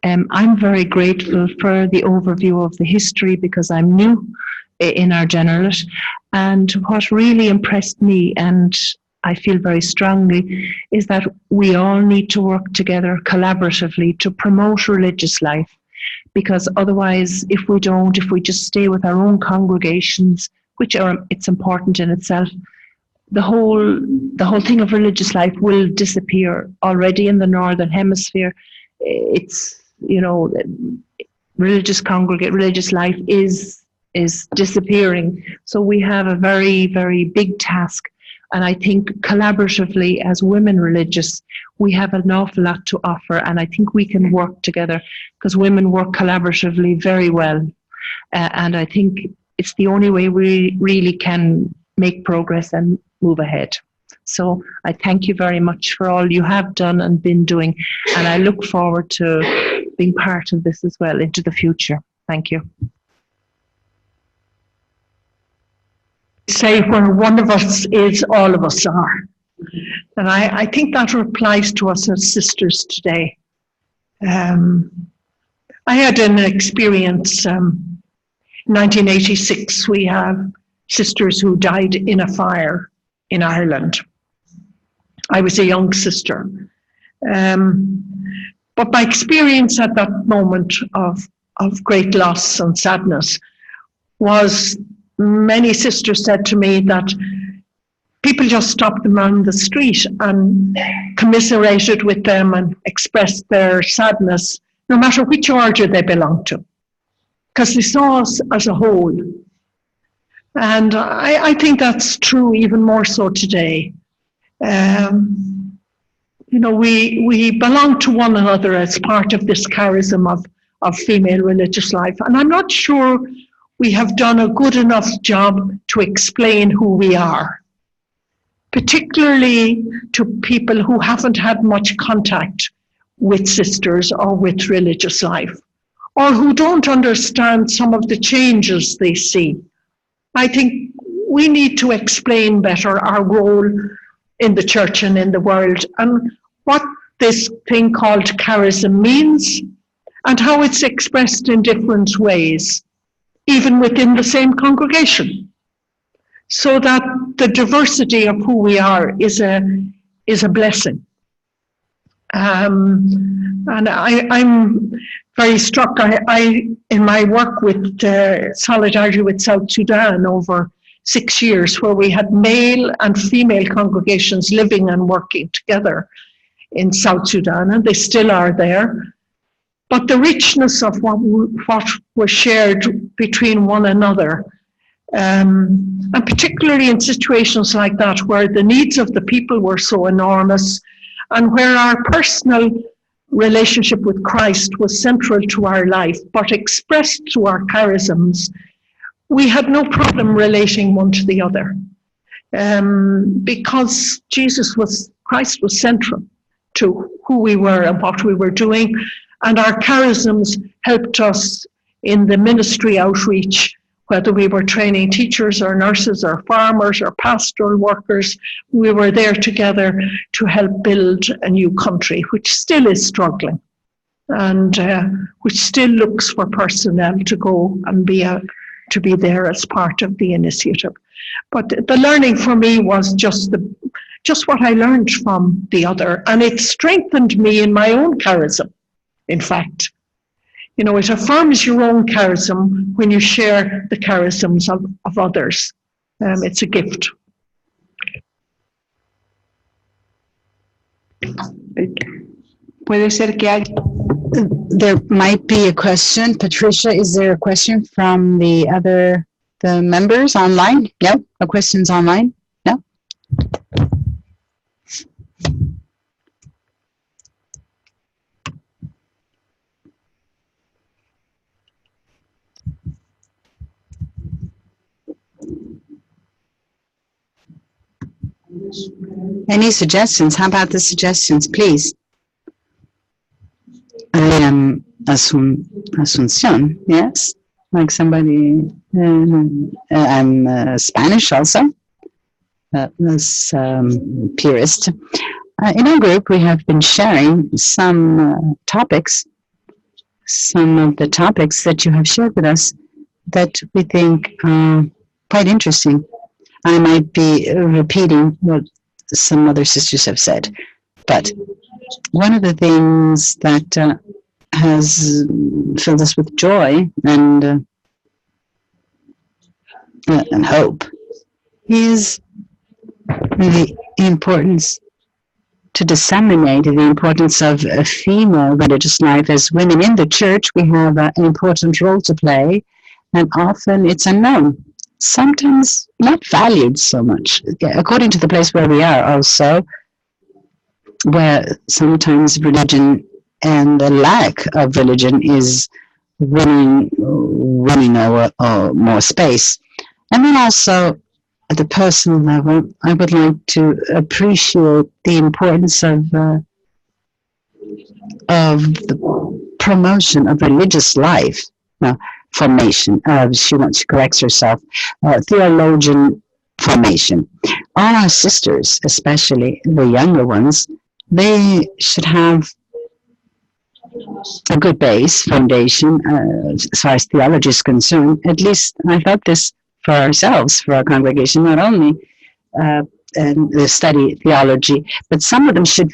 I'm very grateful for the overview of the history because I'm new in our generalate. And what really impressed me, and I feel very strongly, is that we all need to work together collaboratively to promote religious life. Because otherwise, if we just stay with our own congregations, which it's important in itself, the whole thing of religious life will disappear. Already in the Northern Hemisphere, it's, religious life is disappearing. So we have a very, very big task. And I think collaboratively as women religious, we have an awful lot to offer. And I think we can work together because women work collaboratively very well. And I think it's the only way we really can make progress and move ahead. So I thank you very much for all you have done and been doing. And I look forward to being part of this as well into the future. Thank you. Say where one of us is, all of us are. And I think that applies to us as sisters today. I had an experience, 1986, we have sisters who died in a fire in Ireland. I was a young sister. But my experience at that moment of great loss and sadness was many sisters said to me that people just stopped them on the street and commiserated with them and expressed their sadness, no matter which order they belonged to, because they saw us as a whole. And I think that's true even more so today. We belong to one another as part of this charism of female religious life. And I'm not sure we have done a good enough job to explain who we are, particularly to people who haven't had much contact with sisters or with religious life, or who don't understand some of the changes they see. I think we need to explain better our role in the church and in the world, and what this thing called charism means, and how it's expressed in different ways, even within the same congregation, so that the diversity of who we are is a blessing. And I'm very struck. I in my work with Solidarity with South Sudan over 6 years, where we had male and female congregations living and working together in South Sudan, and they still are there. But the richness of what was shared between one another, and particularly in situations like that, where the needs of the people were so enormous, and where our personal relationship with Christ was central to our life, but expressed through our charisms, we had no problem relating one to the other, because Christ was central to who we were and what we were doing, and our charisms helped us in the ministry outreach, whether we were training teachers or nurses or farmers or pastoral workers. We were there together to help build a new country, which still is struggling, and which still looks for personnel to go and to be there as part of the initiative. But the learning for me was just what I learned from the other, and it strengthened me in my own charism. In fact, it affirms your own charism when you share the charisms of others. It's a gift. Puede ser que haya. There might be a question. Patricia, is there a question from the members online? No? No questions online? No? Any suggestions? How about the suggestions, please? I am Asuncion, yes, like somebody. I'm Spanish also, as purist. In our group, we have been sharing some topics, some of the topics that you have shared with us that we think are quite interesting. I might be repeating what some other sisters have said, but one of the things that has filled us with joy and hope is the importance to disseminate the importance of a female religious life. As women in the church, we have an important role to play, and often it's unknown, sometimes not valued so much, according to the place where we are also, where sometimes religion and the lack of religion is winning more space. And then also, at the personal level, I would like to appreciate the importance of the promotion of religious life, formation. She corrects herself. Theologian formation. All our sisters, especially the younger ones, they should have a good base, foundation, as far as theology is concerned. At least I thought this for ourselves, for our congregation, not only study theology, but some of them should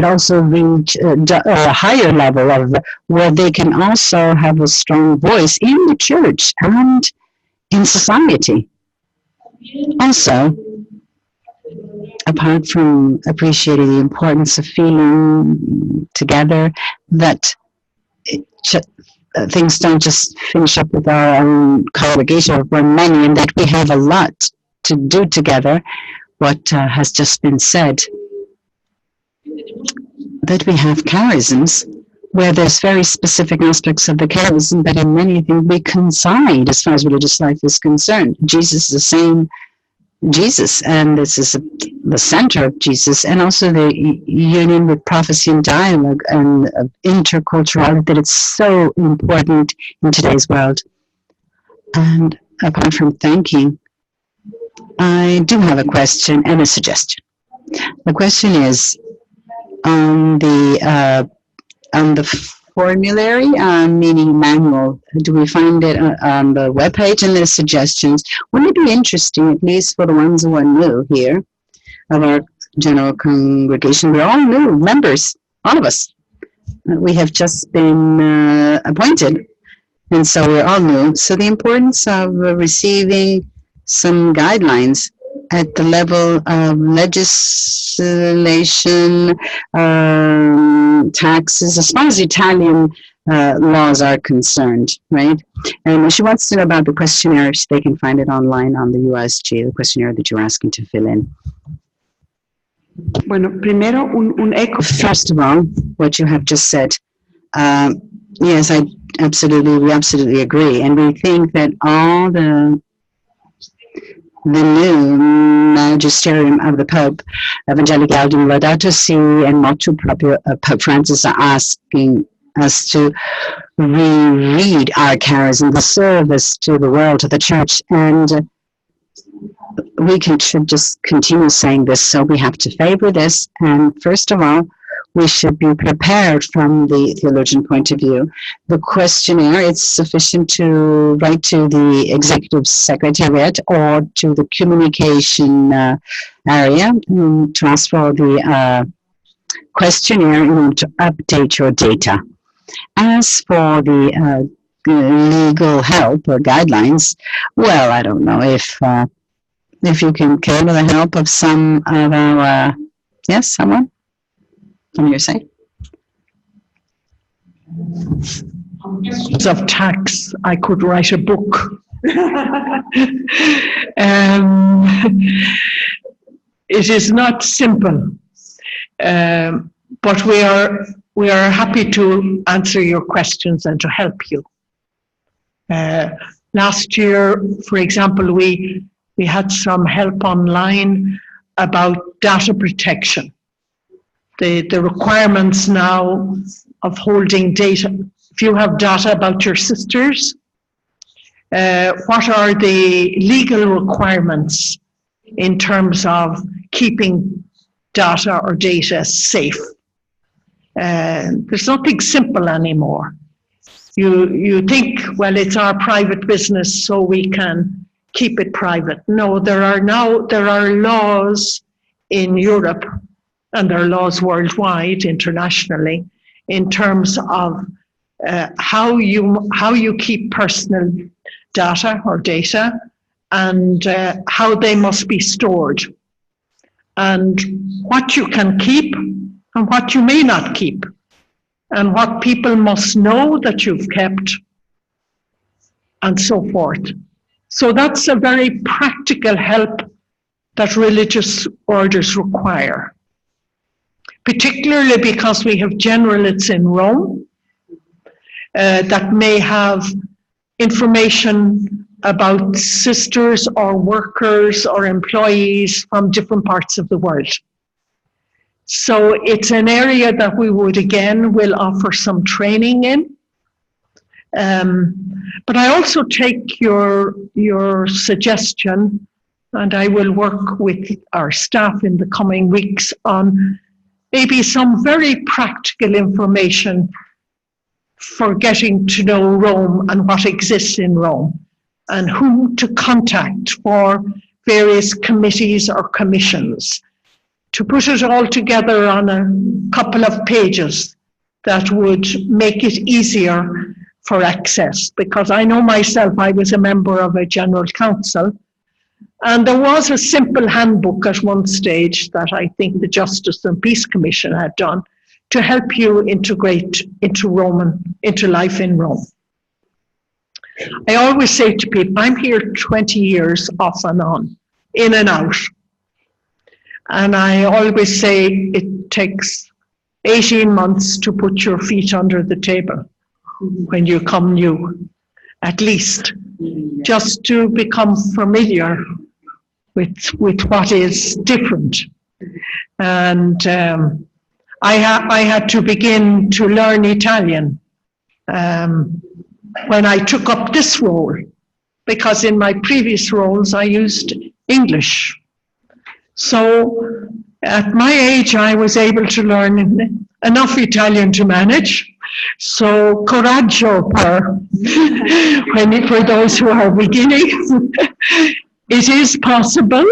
also reach a higher level of where they can also have a strong voice in the church and in society. Also, apart from appreciating the importance of feeling together, that things don't just finish up with our own congregation. We're many, and that we have a lot to do together. What has just been said, that we have charisms, where there's very specific aspects of the charism that in many things we coincide as far as religious life is concerned. Jesus is the same Jesus, and this is the center of Jesus, and also the union with prophecy and dialogue and interculturality, that it's so important in today's world. And apart from thanking, I do have a question and a suggestion. The question is on the formulary, meaning manual. Do we find it on the webpage? And there's suggestions. Wouldn't it be interesting, at least for the ones who are new here, of our general congregation? We're all new members, all of us. We have just been appointed, and so we're all new. So the importance of receiving some guidelines at the level of legislation, taxes, as far as Italian laws are concerned, right? And she wants to know about the questionnaire. They can find it online on the UISG, the questionnaire that you're asking to fill in. Bueno, primero un eco. First of all, what you have just said, yes, we absolutely agree. And we think that all the new magisterium of the Pope, Evangelicalium Laudato Si and Motu Proprio, Pope Francis are asking us to reread our charism, the service to the world, to the church, and we should just continue saying this. So we have to favor this, and first of all, we should be prepared from the theologian point of view. The questionnaire, it's sufficient to write to the executive secretariat or to the communication area to ask for the questionnaire in order to update your data. As for the legal help or guidelines, well, I don't know if you can care for the help of some of our, yes, someone? On your side? Of tax, I could write a book. It is not simple, but we are happy to answer your questions and to help you. Last year, for example, we had some help online about data protection. The requirements now of holding data. If you have data about your sisters, what are the legal requirements in terms of keeping data or data safe? There's nothing simple anymore. You think, well, it's our private business, so we can keep it private. No, there are laws in Europe, and there are laws worldwide, internationally, in terms of how you keep personal data or data, and how they must be stored, and what you can keep and what you may not keep, and what people must know that you've kept, and so forth. So that's a very practical help that religious orders require, particularly because we have generalates in Rome that may have information about sisters or workers or employees from different parts of the world. So it's an area that we will offer some training in. But I also take your suggestion, and I will work with our staff in the coming weeks on maybe some very practical information for getting to know Rome and what exists in Rome, and who to contact for various committees or commissions, to put it all together on a couple of pages that would make it easier for access. Because I know myself, I was a member of a general council, and there was a simple handbook at one stage that I think the Justice and Peace Commission had done to help you integrate into life in Rome. I always say to people, I'm here 20 years off and on, in and out. And I always say it takes 18 months to put your feet under the table when you come new, at least, just to become familiar with what is different. And I had to begin to learn Italian when I took up this role, because in my previous roles I used English. So at my age I was able to learn enough Italian to manage. So coraggio for those who are beginning. It is possible.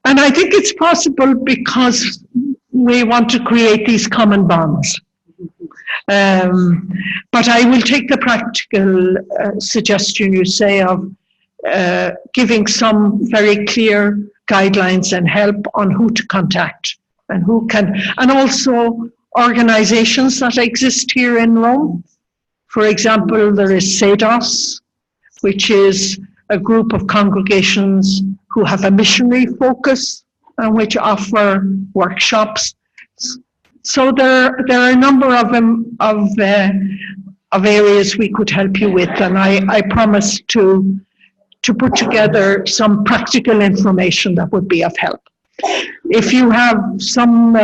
And I think it's possible because we want to create these common bonds. But I will take the practical suggestion you say of giving some very clear guidelines and help on who to contact and who can, and also organizations that exist here in Rome. For example, there is SEDOS, which is a group of congregations who have a missionary focus and which offer workshops. So there are a number of areas we could help you with, and I promise to put together some practical information that would be of help. If you have some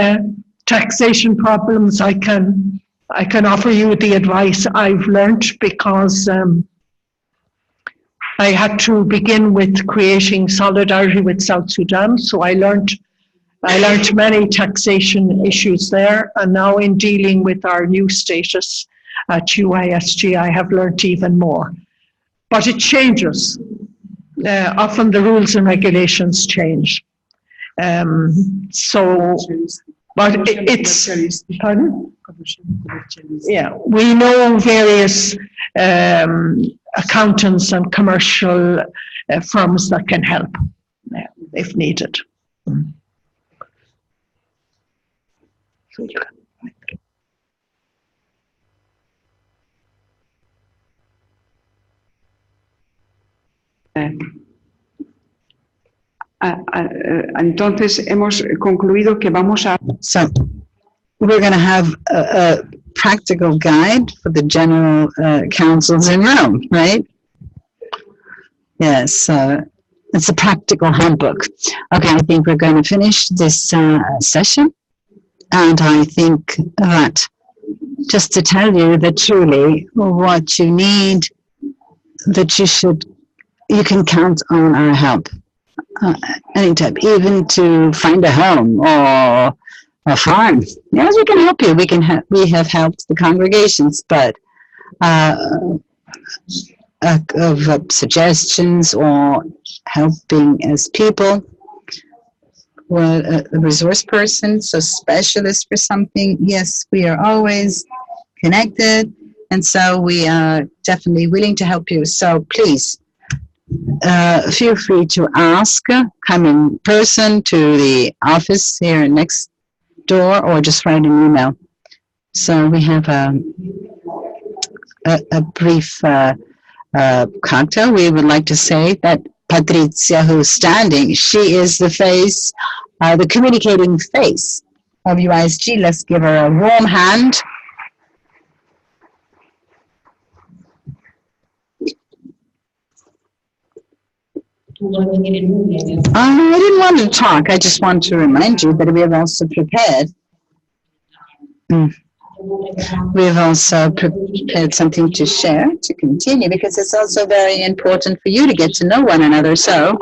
taxation problems, I can offer you the advice I've learned, because I had to begin with creating solidarity with South Sudan, so I learned many taxation issues there, and now in dealing with our new status at UISG, I have learned even more. But it changes. Often the rules and regulations change. But it's, pardon? Yeah, we know various accountants and commercial firms that can help if needed. So you can. Entonces hemos concluido que vamos a... So we're going to have a practical guide for the general councils in Rome, right? Yes. It's a practical handbook. Okay, I think we're going to finish this session. And I think that just to tell you that truly what you need, that you can count on our help anytime, even to find a home or a farm. Yes, we can help you. We have helped the congregations, but of suggestions or helping as people, or a resource person, so specialist for something. Yes, we are always connected, and so we are definitely willing to help you. So please, feel free to ask, come in person to the office here next door, or just write an email. So we have a brief cocktail. We would like to say that Patricia, who's standing, she is the face, the communicating face of UISG. Let's give her a warm hand. I didn't want to talk. I just want to remind you that we have also prepared. We have also prepared something to share, to continue, because it's also very important for you to get to know one another. So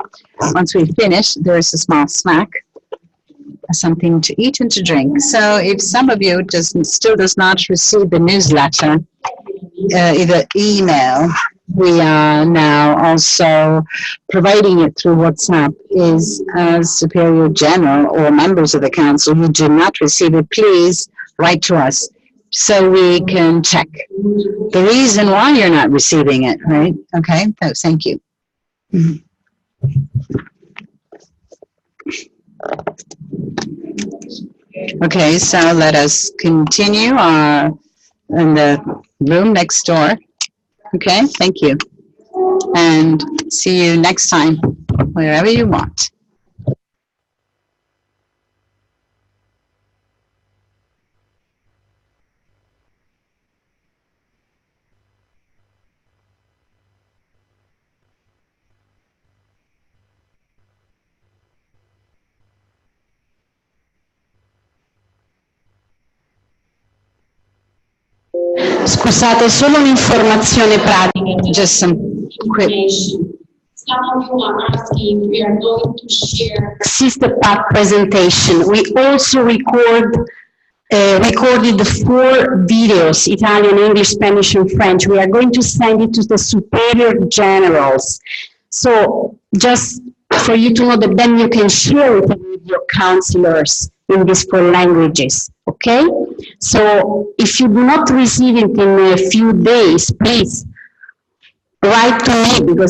once we finish, there is a small snack, something to eat and to drink. So if some of you still does not receive the newsletter, either email, we are now also providing it through WhatsApp. Is as Superior General or members of the council who do not receive it, please write to us so we can check the reason why you're not receiving it, right? Okay, thank you. Okay, so let us continue in the room next door. Okay, thank you. And see you next time, wherever you want. Scusate, solo un'informazione pratica. Just some quick. Some of you are asking if we are going to share Sister Pat presentation. We also recorded 4 videos, Italian, English, Spanish, and French. We are going to send it to the superior generals. So just for you to know that then you can share it with your councillors in these 4 languages, okay? So if you do not receive it in a few days, please write to me, because